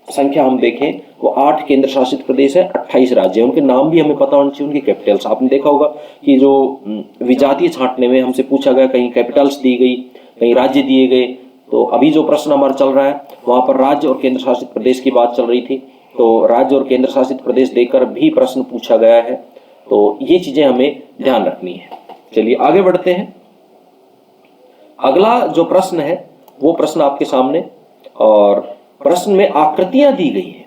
संख्या हम देखें वो 8 केंद्र शासित प्रदेश है, 28 राज्य हैं। उनके नाम भी हमें पता होने चाहिए, उनकी कैपिटल्स। आपने देखा होगा कि जो विजातीय छांटने में हमसे पूछा गया, कहीं कैपिटल्स दी गई, कहीं राज्य दिए गए। तो अभी जो प्रश्न हमारा चल रहा है वहाँ पर राज्य और केंद्र शासित प्रदेश की बात चल रही थी, तो राज्य और केंद्र शासित प्रदेश देकर भी प्रश्न पूछा गया है। तो ये चीजें हमें ध्यान रखनी है। चलिए आगे बढ़ते हैं। अगला जो प्रश्न है वो प्रश्न आपके सामने, और प्रश्न में आकृतियां दी गई हैं।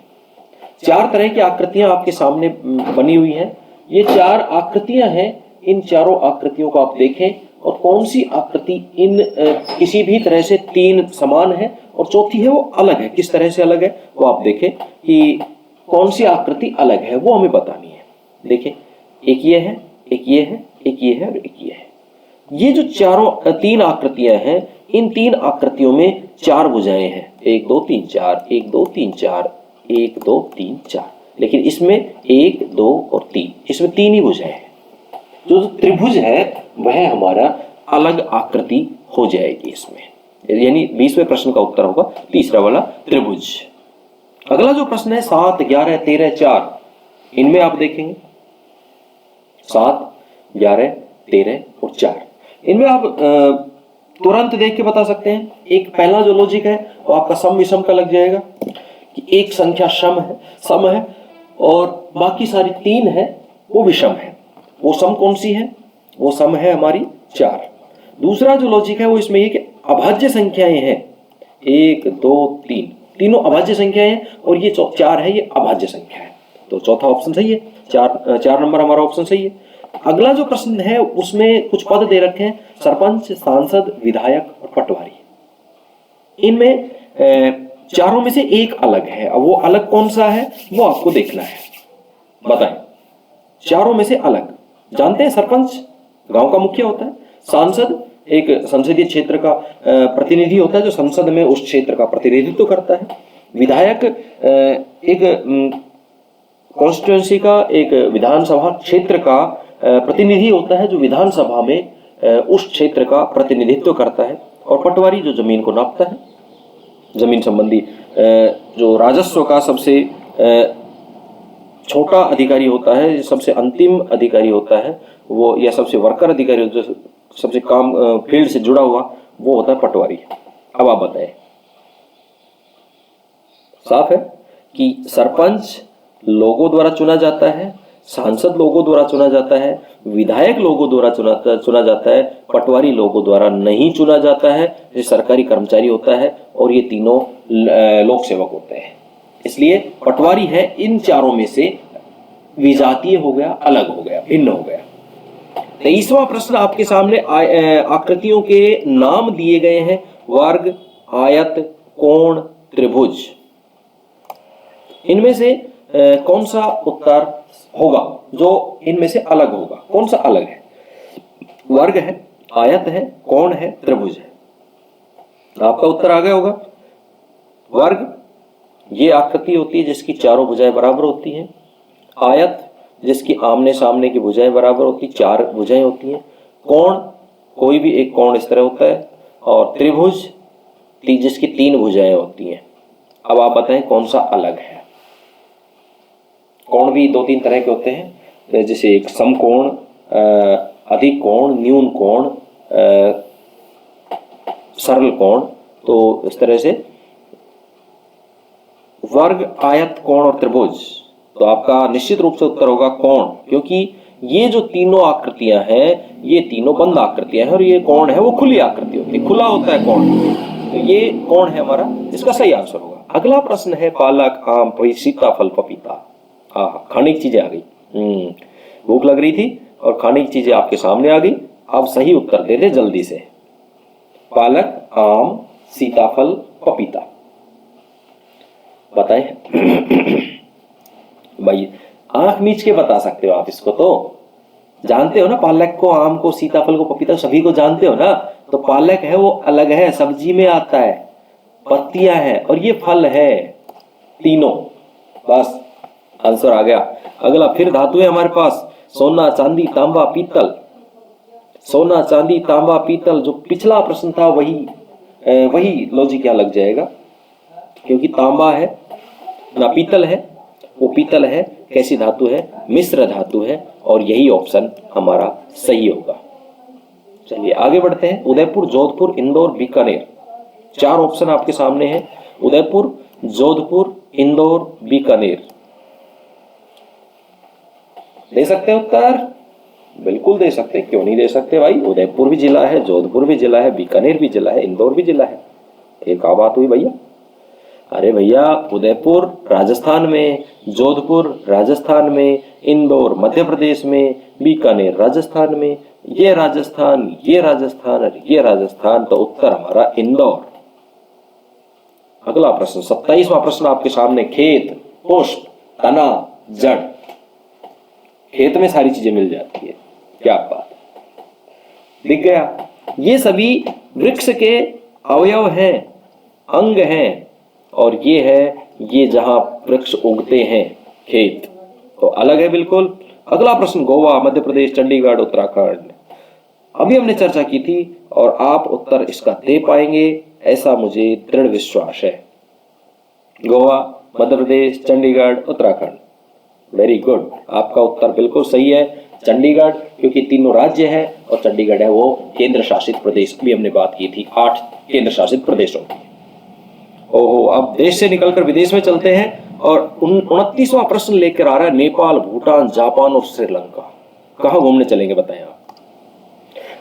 4 तरह की आकृतियां आपके सामने बनी हुई हैं। ये 4 आकृतियां हैं। इन चारों आकृतियों को आप देखें और कौन सी आकृति इन किसी भी तरह से 3 समान है और चौथी है वो अलग है। किस तरह से अलग है वो आप देखें कि कौन सी आकृति अलग है, वो हमें बतानी है। देखें, एक ये है, एक ये है, एक ये है और एक ये है। ये जो 3 आकृतियां हैं, इन 3 आकृतियों में 4 भुजाएं हैं। 1 2 3 4, 1 2 3 4, 1 2 3 4। लेकिन इसमें 1 2 और 3, इसमें 3 ही भुजाएं हैं। जो त्रिभुज है वह हमारा अलग आकृति हो जाएगी इसमें, यानी 20वें प्रश्न का उत्तर होगा तीसरा वाला त्रिभुज। अगला जो प्रश्न है 7 11 13 4, इनमें आप देखेंगे 7 11 13 और 4, इनमें आप तुरंत देख के बता सकते हैं। एक पहला जो लॉजिक है वो आपका सम विषम का लग जाएगा कि एक संख्या सम है और बाकी सारी 3 है वो विषम है। वो सम कौन सी है? वो सम है हमारी 4। दूसरा जो लॉजिक है वो इसमें ये कि अभाज्य संख्याएं हैं 1 2 3, तीनों अभाज्य संख्याएं हैं और ये 4 है, ये अभाज्य संख्या है। तो चौथा ऑप्शन सही है, 4 नंबर हमारा ऑप्शन सही है। अगला जो प्रश्न है उसमें कुछ पद दे रखे हैं, सरपंच, सांसद, विधायक और पटवारी। इनमें चारों में से एक अलग है। अब वो अलग कौन सा है वो आपको देखना है। बताएं, चारों में से अलग जानते हैं, सरपंच गांव का मुखिया होता है, सांसद एक संसदीय क्षेत्र का प्रतिनिधि होता है जो संसद में उस क्षेत्र का प्रतिनिधित्व करता है, विधायक एक कॉन्स्टिट्यूएंसी का, एक विधानसभा क्षेत्र का प्रतिनिधि होता है जो विधानसभा में उस क्षेत्र का प्रतिनिधित्व करता है, और पटवारी जो जमीन को नापता है, जमीन संबंधी जो राजस्व का सबसे छोटा अधिकारी होता है, सबसे अंतिम अधिकारी होता है वो, या सबसे वर्कर अधिकारी जो सबसे काम फील्ड से जुड़ा हुआ वो होता है पटवारी। अब आप बताएं, साफ है कि सरपंच लोगों द्वारा चुना जाता है, सांसद लोगों द्वारा चुना जाता है, विधायक लोगों द्वारा चुना जाता है, पटवारी लोगों द्वारा नहीं चुना जाता है। ये सरकारी कर्मचारी होता है और ये तीनों लोक सेवक होते हैं। इसलिए पटवारी है इन चारों में से विजातीय हो गया, अलग हो गया, भिन्न हो गया। 23वां प्रश्न आपके सामने आकृतियों के नाम दिए गए हैं, वर्ग, आयत, कोण, त्रिभुज। इनमें से कौन सा उत्तर होगा जो इनमें से अलग होगा? कौन सा अलग है? वर्ग है, आयत है, कोण है, त्रिभुज है। आपका उत्तर आ गया होगा। वर्ग ये आकृति होती है जिसकी चारों भुजाएं बराबर होती हैं। आयत जिसकी आमने सामने की भुजाएं बराबर होती, 4 भुजाएं होती हैं। कोण कोई भी एक कोण इस तरह होता है, और त्रिभुज जिसकी 3 भुजाएं होती हैं। अब आप बताएं कौन सा अलग है? कोण भी 2-3 तरह के होते हैं, जैसे एक समकोण, अधिक कोण, न्यून कोण, सरल कोण। तो इस तरह से वर्ग, आयत, कोण और त्रिभुज। तो आपका निश्चित रूप से उत्तर होगा कोण, क्योंकि ये जो तीनों आकृतियां हैं ये तीनों बंद आकृतियां हैं और ये कोण है वो खुली आकृति होती है, खुला होता है कोण। तो ये कोण है हमारा, इसका सही आंसर होगा। अगला प्रश्न है पालक, आम, सीताफल, पपीता। खाने की चीजें आ गई। भूख लग रही थी और खाने की चीजें आपके सामने आ गई। आप सही उत्तर दे दे जल्दी से। पालक, आम, सीताफल, पपीता। बताएं भाई, आंख मीच के बता सकते हो आप इसको, तो जानते हो ना पालक को, आम को, सीताफल को, पपीता सभी को जानते हो ना। तो पालक है वो अलग है, सब्जी में आता है, पत्तियां हैं, और ये फल है, तीनों। बस आंसर आ गया। अगला फिर धातु है हमारे पास, सोना, चांदी, तांबा, पीतल। सोना, चांदी, तांबा, पीतल, जो पिछला प्रश्न था वही लॉजिक यहाँ लग जाएगा, क्योंकि तांबा है ना पीतल है वो पीतल है। कैसी धातु है? मिश्र धातु है, और यही ऑप्शन हमारा सही होगा। चलिए आगे बढ़ते हैं। उदयपुर, जोधपुर, इंदौर, बीकानेर, 4 ऑप्शन आपके सामने हैं। उदयपुर, जोधपुर, इंदौर, बीकानेर। दे सकते हैं उत्तर? बिल्कुल दे सकते हैं, क्यों नहीं दे सकते भाई। उदयपुर भी जिला है, जोधपुर भी जिला है, बीकानेर भी जिला है, इंदौर भी जिला है। ये क्या बात हुई भैया? अरे भैया, उदयपुर राजस्थान में, जोधपुर राजस्थान में, इंदौर मध्य प्रदेश में, बीकानेर राजस्थान में। ये राजस्थान, ये राजस्थान और ये राजस्थान, तो उत्तर हमारा इंदौर। अगला प्रश्न, 27वां प्रश्न आपके सामने। खेत, पुष्प, तना, जड़। खेत में सारी चीजें मिल जाती है, क्या बात, दिख गया। ये सभी वृक्ष के अवयव हैं, अंग हैं, और ये है ये जहां वृक्ष उगते हैं, खेत, तो अलग है बिल्कुल। अगला प्रश्न, गोवा, मध्य प्रदेश, चंडीगढ़, उत्तराखंड। अभी हमने चर्चा की थी और आप उत्तर इसका दे पाएंगे, ऐसा मुझे दृढ़ विश्वास है। गोवा, मध्य प्रदेश, चंडीगढ़, उत्तराखंड। वेरी गुड, आपका उत्तर बिल्कुल सही है, चंडीगढ़, क्योंकि तीनों राज्य है और चंडीगढ़ है वो केंद्र शासित प्रदेश। अभी हमने बात की थी 8 केंद्र शासित प्रदेशों की। ओहो, अब देश से निकलकर विदेश में चलते हैं और 29वां प्रश्न लेकर आ रहा है। नेपाल, भूटान, जापान और श्रीलंका। कहाँ घूमने चलेंगे बताएं आप?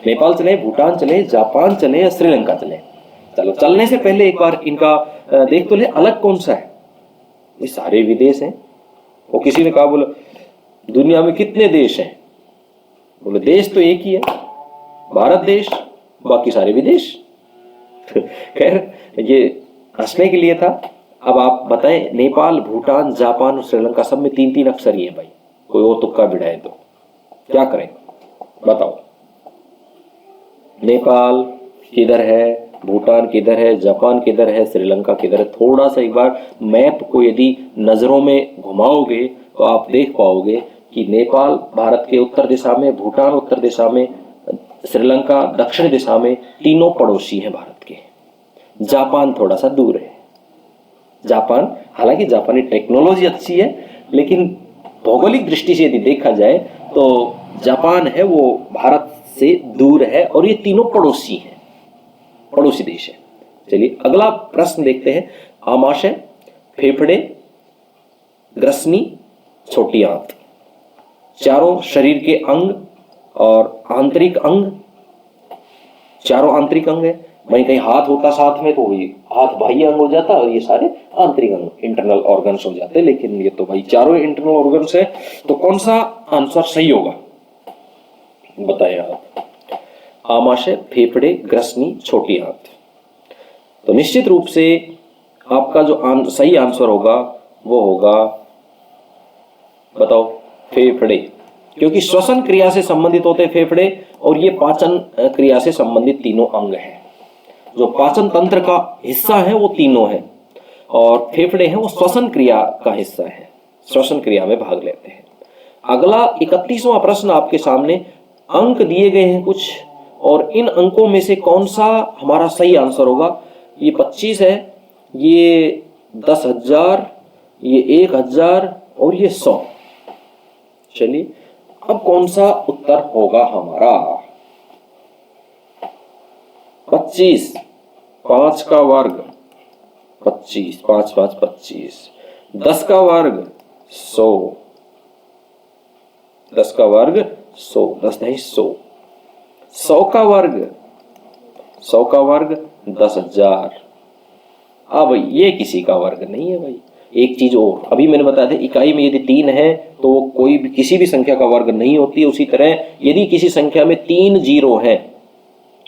नेपाल चले, भूटान चले, जापान चले या श्रीलंका चले? चलो, चलने से पहले एक बार इनका देख तो ले, अलग कौन सा है। ये सारे विदेश हैं। वो किसी ने कहा, बोलो दुनिया में कितने देश हैं? बोले देश तो एक ही है, भारत देश, बाकी सारे विदेश। खैर, ये हंसने के लिए था। अब आप बताएं, नेपाल, भूटान, जापान और श्रीलंका, सब में 3-3 अक्षर ही है भाई। कोई और तुक्का बिठाए तो क्या करें बताओ? नेपाल किधर है, भूटान किधर है, जापान किधर है, श्रीलंका किधर है? थोड़ा सा एक बार मैप को यदि नजरों में घुमाओगे तो आप देख पाओगे कि नेपाल भारत के उत्तर दिशा में, भूटान उत्तर दिशा में, श्रीलंका दक्षिण दिशा में, तीनों पड़ोसी हैं भारत के। जापान थोड़ा सा दूर है। जापान, हालांकि जापानी टेक्नोलॉजी अच्छी है, लेकिन भौगोलिक दृष्टि से यदि देखा जाए तो जापान है वो भारत से दूर है, और ये तीनों पड़ोसी हैं, पड़ोसी देश है। चलिए अगला प्रश्न देखते हैं। आमाशय, फेफड़े, ग्रसनी, छोटी आंत, चारों शरीर के अंग और आंतरिक अंग, चारों आंतरिक अंग है। वहीं कहीं हाथ होता साथ में तो ये हाथ बाह्य अंग हो जाता, और ये सारे आंतरिक अंग, इंटरनल ऑर्गन्स हो जाते, लेकिन ये तो भाई चारों इंटरनल ऑर्गन्स है। तो कौन सा आंसर सही होगा बताएं आप? आमाशय, फेफड़े, ग्रसनी, छोटी आंत। तो निश्चित रूप से आपका जो सही आंसर होगा वो होगा, बताओ, फेफड़े, क्योंकि श्वसन क्रिया से संबंधित होते हैं फेफड़े, और ये पाचन क्रिया से संबंधित तीनों अंग हैं। जो पाचन तंत्र का हिस्सा है वो तीनों है, और फेफड़े हैं वो श्वसन क्रिया का हिस्सा है, श्वसन क्रिया में भाग लेते हैं। अगला 31वां प्रश्न आपके सामने। अंक दिए गए हैं कुछ, और इन अंकों में से कौन सा हमारा सही आंसर होगा? ये 25 है, ये 10,000, ये 1,000 और ये 100। चलिए अब कौन सा उत्तर होगा हमारा? 25, 5 का वर्ग 25, 5 5 25, 10 का वर्ग 100, 10 का वर्ग 100, 10 नहीं 100, 100 का वर्ग 10,000। अब ये किसी का वर्ग नहीं है भाई। एक चीज और, अभी मैंने बताया था, इकाई में यदि 3 है तो वो कोई भी किसी भी संख्या का वर्ग नहीं होती। उसी तरह यदि किसी संख्या में 3 जीरो है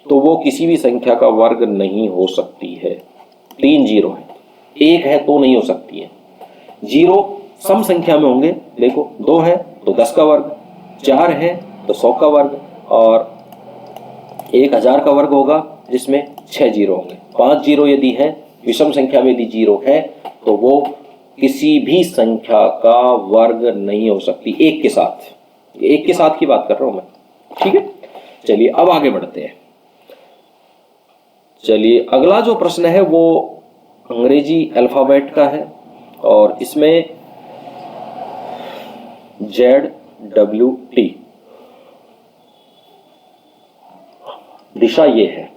तो वो किसी भी संख्या का वर्ग नहीं हो सकती है। 3 जीरो है, 1 है तो नहीं हो सकती है। जीरो सम संख्या में होंगे, देखो 2 है तो 10 का वर्ग, 4 है तो 100 का वर्ग, और 1,000 का वर्ग होगा जिसमें 6 जीरो होंगे। 5 जीरो यदि है, विषम संख्या में यदि जीरो है तो वो किसी भी संख्या का वर्ग नहीं हो सकती। एक के साथ की बात कर रहा हूं मैं, ठीक है। चलिए अब आगे बढ़ते हैं। चलिए अगला जो प्रश्न है वो अंग्रेजी अल्फाबेट का है, और इसमें ZWT। दिशा ये है,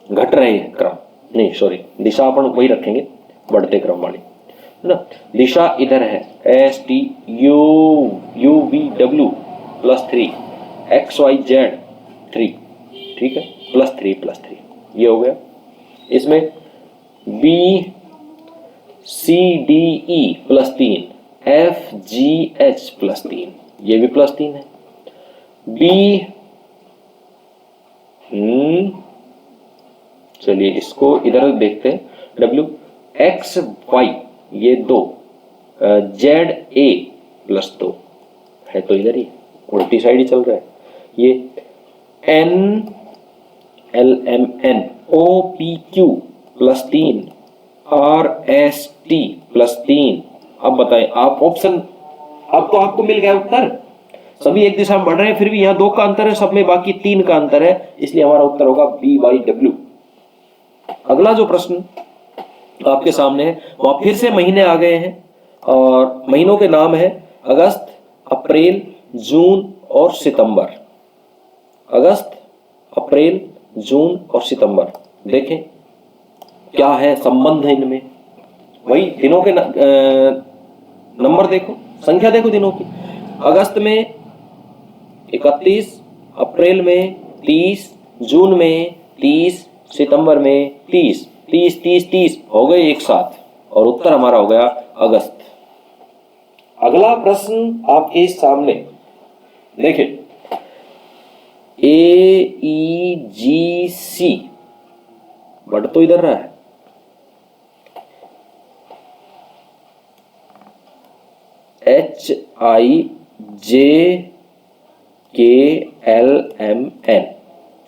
घट रहे हैं क्रम, नहीं सॉरी, दिशा अपन वही रखेंगे, बढ़ते क्रम वाली है ना। दिशा इधर है STUVW +3 XYZ 3, ठीक है, +3 ये हो गया। इसमें BCDE +3 FGH +3, ये भी +3 है। चलिए इसको इधर देखते हैं, WXY ये 2, ZA +2 है, तो इधर ही उल्टी साइड ही चल रहा है। ये NLMN OPQ +3 RST +3। अब बताएं आप ऑप्शन, अब तो आपको मिल गया उत्तर, सभी एक दिशा में बढ़ रहे हैं, फिर भी यहाँ 2 का अंतर है, सब में बाकी 3 का अंतर है, इसलिए हमारा उत्तर होगा BYW। अगला जो प्रश्न आपके सामने है वहां फिर से महीने आ गए हैं, और महीनों के नाम है अगस्त, अप्रैल, जून और सितंबर। अगस्त, अप्रैल, जून और सितंबर, देखें क्या है संबंध है इनमें। वही दिनों के नंबर देखो, संख्या देखो दिनों की। अगस्त में 31, अप्रैल में 30, जून में 30, सितंबर में 30, 30 30 30 हो गए एक साथ, और उत्तर हमारा हो गया अगस्त। अगला प्रश्न आपके सामने देखिए, AEGC बढ़ तो इधर रहा है, HIJKLMN,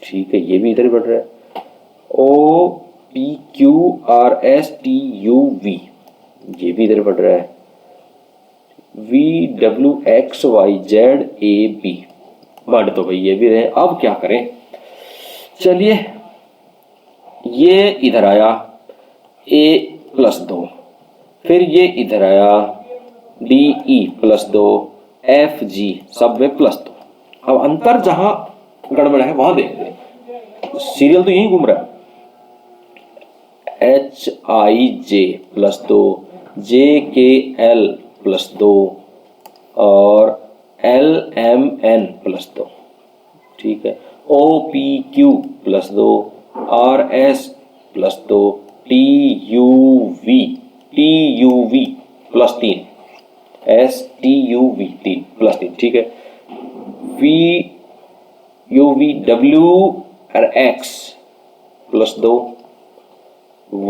ठीक है, ये भी इधर ही बढ़ रहा है। OPQRSTUV, ये भी इधर बढ़ रहा है। VWXYZAB बढ़ तो भाई ये भी रहे। अब क्या करें, चलिए ये इधर आया A +2, फिर ये इधर आया DE +2, FG सब में +2। अब अंतर जहां गड़बड़ है वहां देखते हैं, सीरियल तो यही घूम रहा है। HIJ +2, JKL +2 और LMN +2, ठीक है। OPQ +2, RS +2, TUV +3, STUV 3 +3, ठीक है। VUVW और X +2,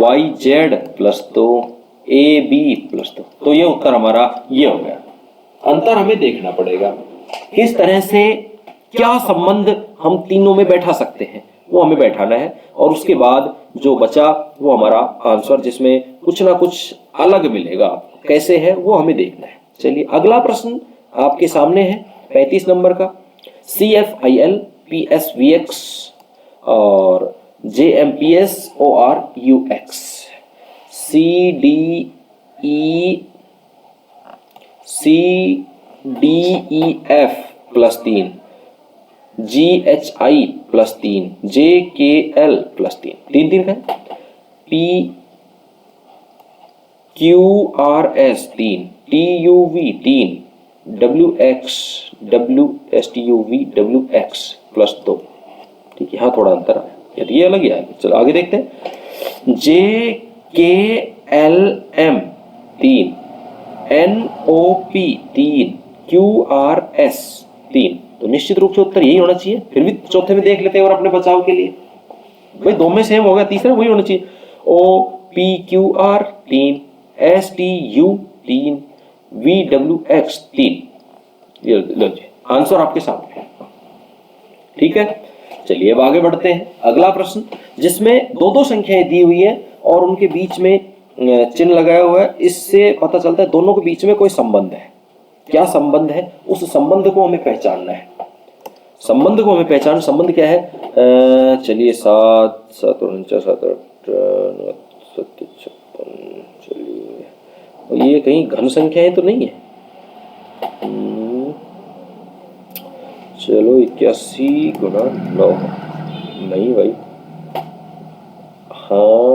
YZ +2, AB +2, तो ये उत्तर हमारा ये हो गया। अंतर हमें देखना पड़ेगा किस तरह से, क्या संबंध हम तीनों में बैठा सकते हैं, वो हमें बैठाना है, और उसके बाद जो बचा वो हमारा आंसर, जिसमें कुछ ना कुछ अलग मिलेगा, कैसे है वो हमें देखना है। चलिए अगला प्रश्न आपके सामने है 35 नंबर का। CFIL PSVX और JMPS ORUX, CDEF +3, GHI +3, JKL +3, 3 का है। PQRS 3, TUV 3, WSTUV WX +2, ठीक है, यहाँ थोड़ा अंतर आया, यदि ये अलग ही आएगा। चलो आगे देखते हैं। JKLM 3, NOP 3, QRS 3, तो निश्चित रूप से उत्तर यही होना चाहिए। फिर भी चौथे में देख लेते हैं और अपने बचाव के लिए, भाई 2 में सेम होगा, तीसरा वही होना चाहिए। OPQR 3, STU 3, VWX 3, ये लो जी आंसर आपके सामने है, ठीक है। चलिए अब आगे बढ़ते हैं। अगला प्रश्न जिसमें 2-2 संख्याएं दी हुई है और उनके बीच में चिन्ह लगाया हुआ है, इससे पता चलता है दोनों के बीच में कोई संबंध है। क्या संबंध है, उस संबंध को हमें पहचानना है। संबंध को हमें पहचान, संबंध क्या है, चलिए 7 7 49 7 8 9 56, चलिए ये कहीं घन संख्याएं तो नहीं है, चलो 81 गुना 9 नहीं भाई, हाँ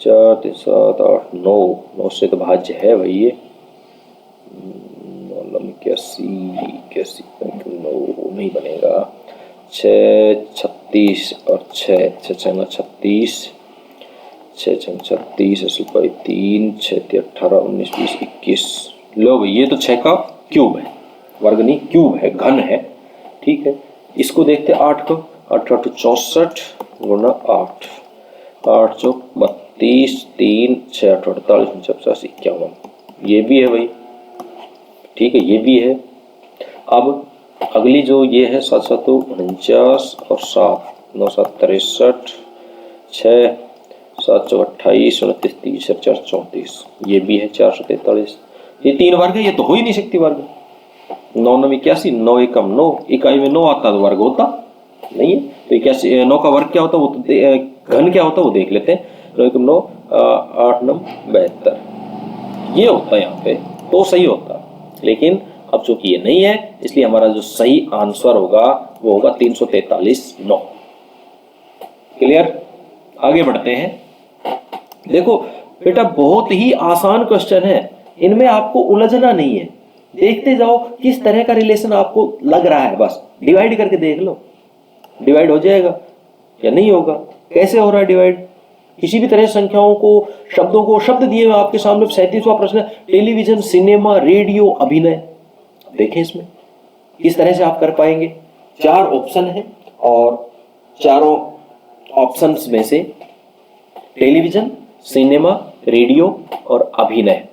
4 3 7 8 9, 9 से तो भाज्य है भाई ये। 81 9 नहीं बनेगा। 6 36 और 6 6 36, 6 36 80 बाई 3, 6 18 19 20 21। लो भाई ये तो 6 का क्यूब है, वर्ग नहीं क्यूब है, घन है। ठीक है, इसको देखते 8 को, 8 8 64 गुना 8, 8 चौक 32, 3 6 8 48 49 51, ये भी है भाई। ठीक है, ये भी है। अब अगली जो ये है 7 7 49 और 7 9 7 63, 6 7 चौक 28 29 30 4 34, ये भी है 443। ये 3 वर्ग है, ये तो हो ही नहीं सकती वर्ग। 9 9 81, 9 एकम 9, इकाई में 9 आता तो वर्ग होता नहीं है। तो 81 9 का वर्ग क्या होता, वो तो घन क्या होता वो देख लेते हैं। 9 एकम 9, 8 9 72, ये होता है यहाँ पे, तो सही होता। लेकिन अब चूंकि ये नहीं है, इसलिए हमारा जो सही आंसर होगा वो होगा 343 9। क्लियर? आगे बढ़ते हैं। देखो बेटा, बहुत ही आसान क्वेश्चन है, इनमें आपको उलझना नहीं है। देखते जाओ किस तरह का रिलेशन आपको लग रहा है, बस डिवाइड करके देख लो, डिवाइड हो जाएगा या नहीं होगा। कैसे हो रहा है डिवाइड? किसी भी तरह संख्याओं को, शब्दों को, शब्द दिए हुए आपके सामने। 37वां प्रश्न, टेलीविजन, सिनेमा, रेडियो, अभिनय। देखें इसमें किस तरह से आप कर पाएंगे। 4 ऑप्शन है और चारों ऑप्शंस में से टेलीविजन, सिनेमा, रेडियो और अभिनय,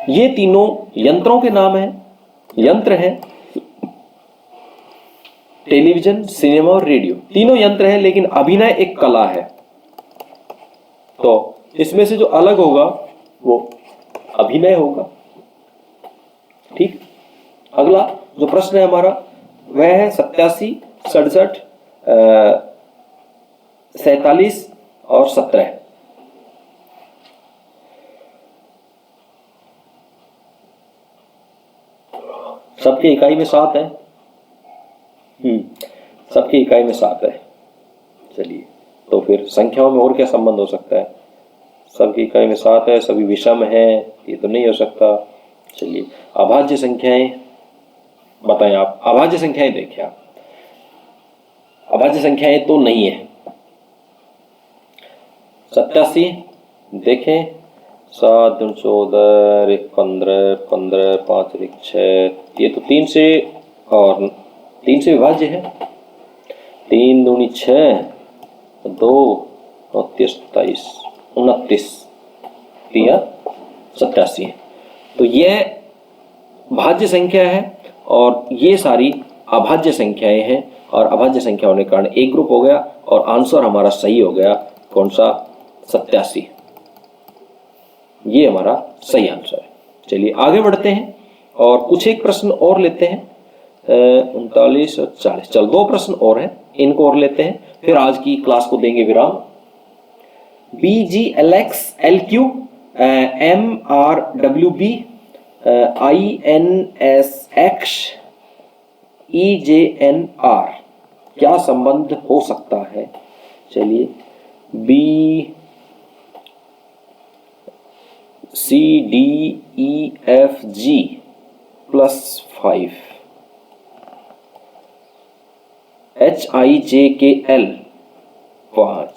ये तीनों यंत्रों के नाम हैं, यंत्र हैं। टेलीविजन, सिनेमा और रेडियो तीनों यंत्र हैं, लेकिन अभिनय एक कला है। तो इसमें से जो अलग होगा वो अभिनय होगा। ठीक, अगला जो प्रश्न है हमारा वह है 87 67 47 और 17। सबके इकाई में 7 है। सबकी इकाई में 7 है। चलिए, तो फिर संख्याओं में और क्या संबंध हो सकता है? सबकी इकाई में 7 है, सभी विषम है, ये तो नहीं हो सकता। चलिए, अभाज्य संख्याएं बताएं आप। अभाज्य संख्याएं देखें आप, अभाज्य संख्याएं तो नहीं है। 87 देखें, 7 दूनी 14, 1 15, 15 5 1 6, ये तो 3 से और 3 से विभाज्य है। 3 दूनी 6, 2 29 27 29, 87। तो यह भाज्य संख्या है और ये सारी अभाज्य संख्याएं हैं, और अभाज्य संख्या होने के कारण एक ग्रुप हो गया और आंसर हमारा सही हो गया। कौन सा? 87, ये हमारा सही आंसर है। चलिए आगे बढ़ते हैं और कुछ एक प्रश्न और लेते हैं। 39 और 40, चल 2 प्रश्न और हैं, इनको और लेते हैं, फिर आज की क्लास को देंगे विराम। BGLX LQ MRWB INSX EJNR, क्या संबंध हो सकता है? चलिए, BCDEFG +5, HIJKL 5,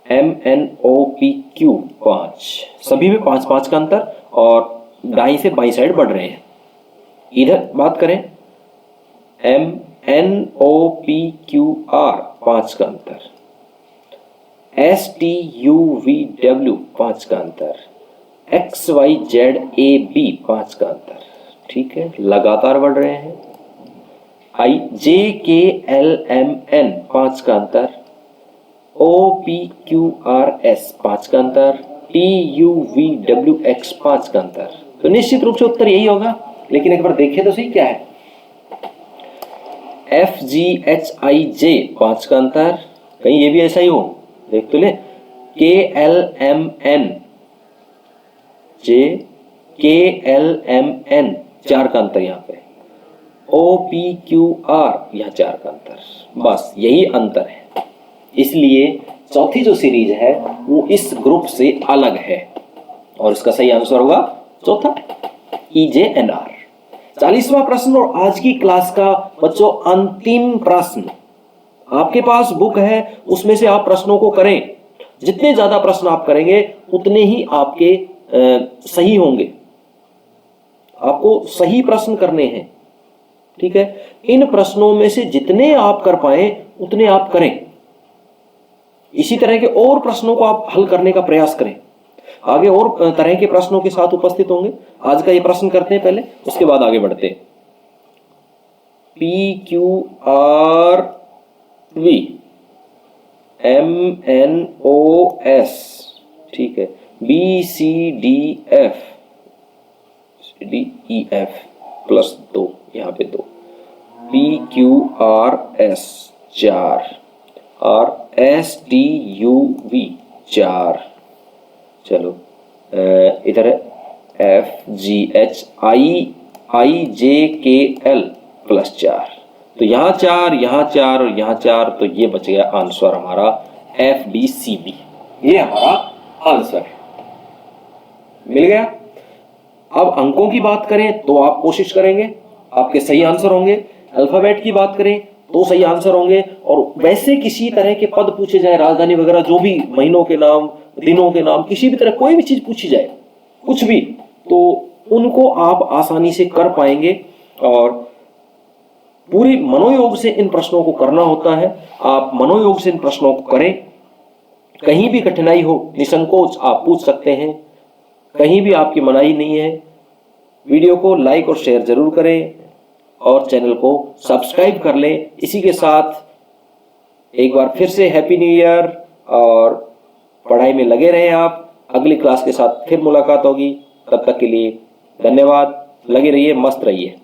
MNOPQ 5, सभी में 5 5 का अंतर और दाईं से बाईं साइड बढ़ रहे हैं। इधर बात करें, MNOPQR 5 का अंतर, STUVW 5 का अंतर, XYZAB 5 का अंतर। ठीक है, लगातार बढ़ रहे हैं। IJKLMN 5 का अंतर, OPQRS 5 का अंतर, TUVWX 5 का अंतर। तो निश्चित रूप से उत्तर यही होगा, लेकिन एक बार देखें तो सही क्या है। FGHIJ 5 का अंतर, कहीं ये भी ऐसा ही हो, देख तो ले, KLMN, KLMN, 4 का अंतर यहाँ पे, OPQR, यहाँ 4 का अंतर, बस यही अंतर है। इसलिए चौथी जो सीरीज है वो इस ग्रुप से अलग है और इसका सही आंसर होगा चौथा, EJNR। 40वां प्रश्न और आज की क्लास का बच्चों अंतिम प्रश्न। आपके पास बुक है, उसमें से आप प्रश्नों को करें। जितने ज्यादा प्रश्न आप करेंगे उतने ही आपके सही होंगे। आपको सही प्रश्न करने हैं, ठीक है। इन प्रश्नों में से जितने आप कर पाए उतने आप करें। इसी तरह के और प्रश्नों को आप हल करने का प्रयास करें। आगे और तरह के प्रश्नों के साथ उपस्थित होंगे। आज का ये प्रश्न करते हैं पहले, उसके बाद आगे बढ़ते हैं। PQRV MNOS, ठीक है, BCDF DEF प्लस 2, यहाँ पे 2, PQRS 4 और STUV 4। चलो इधर FGHIJKL प्लस 4, तो यहाँ 4, यहाँ 4 और यहाँ 4, तो ये बच गया आंसर हमारा FDCB। ये हमारा आंसर है, मिल गया। अब अंकों की बात करें तो आप कोशिश करेंगे आपके सही आंसर होंगे। अल्फाबेट की बात करें तो सही आंसर होंगे। और वैसे किसी तरह के पद पूछे जाए, राजधानी वगैरह, जो भी महीनों के नाम, दिनों के नाम, किसी भी तरह कोई भी चीज पूछी जाए, कुछ भी, तो उनको आप आसानी से कर पाएंगे। और पूरी मनोयोग से इन प्रश्नों को करना होता है। आप मनोयोग से इन प्रश्नों को करें। कहीं भी कठिनाई हो निसंकोच आप पूछ सकते हैं, कहीं भी आपकी मनाही नहीं है। वीडियो को लाइक और शेयर जरूर करें और चैनल को सब्सक्राइब कर लें। इसी के साथ एक बार फिर से हैप्पी न्यू ईयर, और पढ़ाई में लगे रहें आप। अगली क्लास के साथ फिर मुलाकात होगी, तब तक के लिए धन्यवाद। लगे रहिए, मस्त रहिए।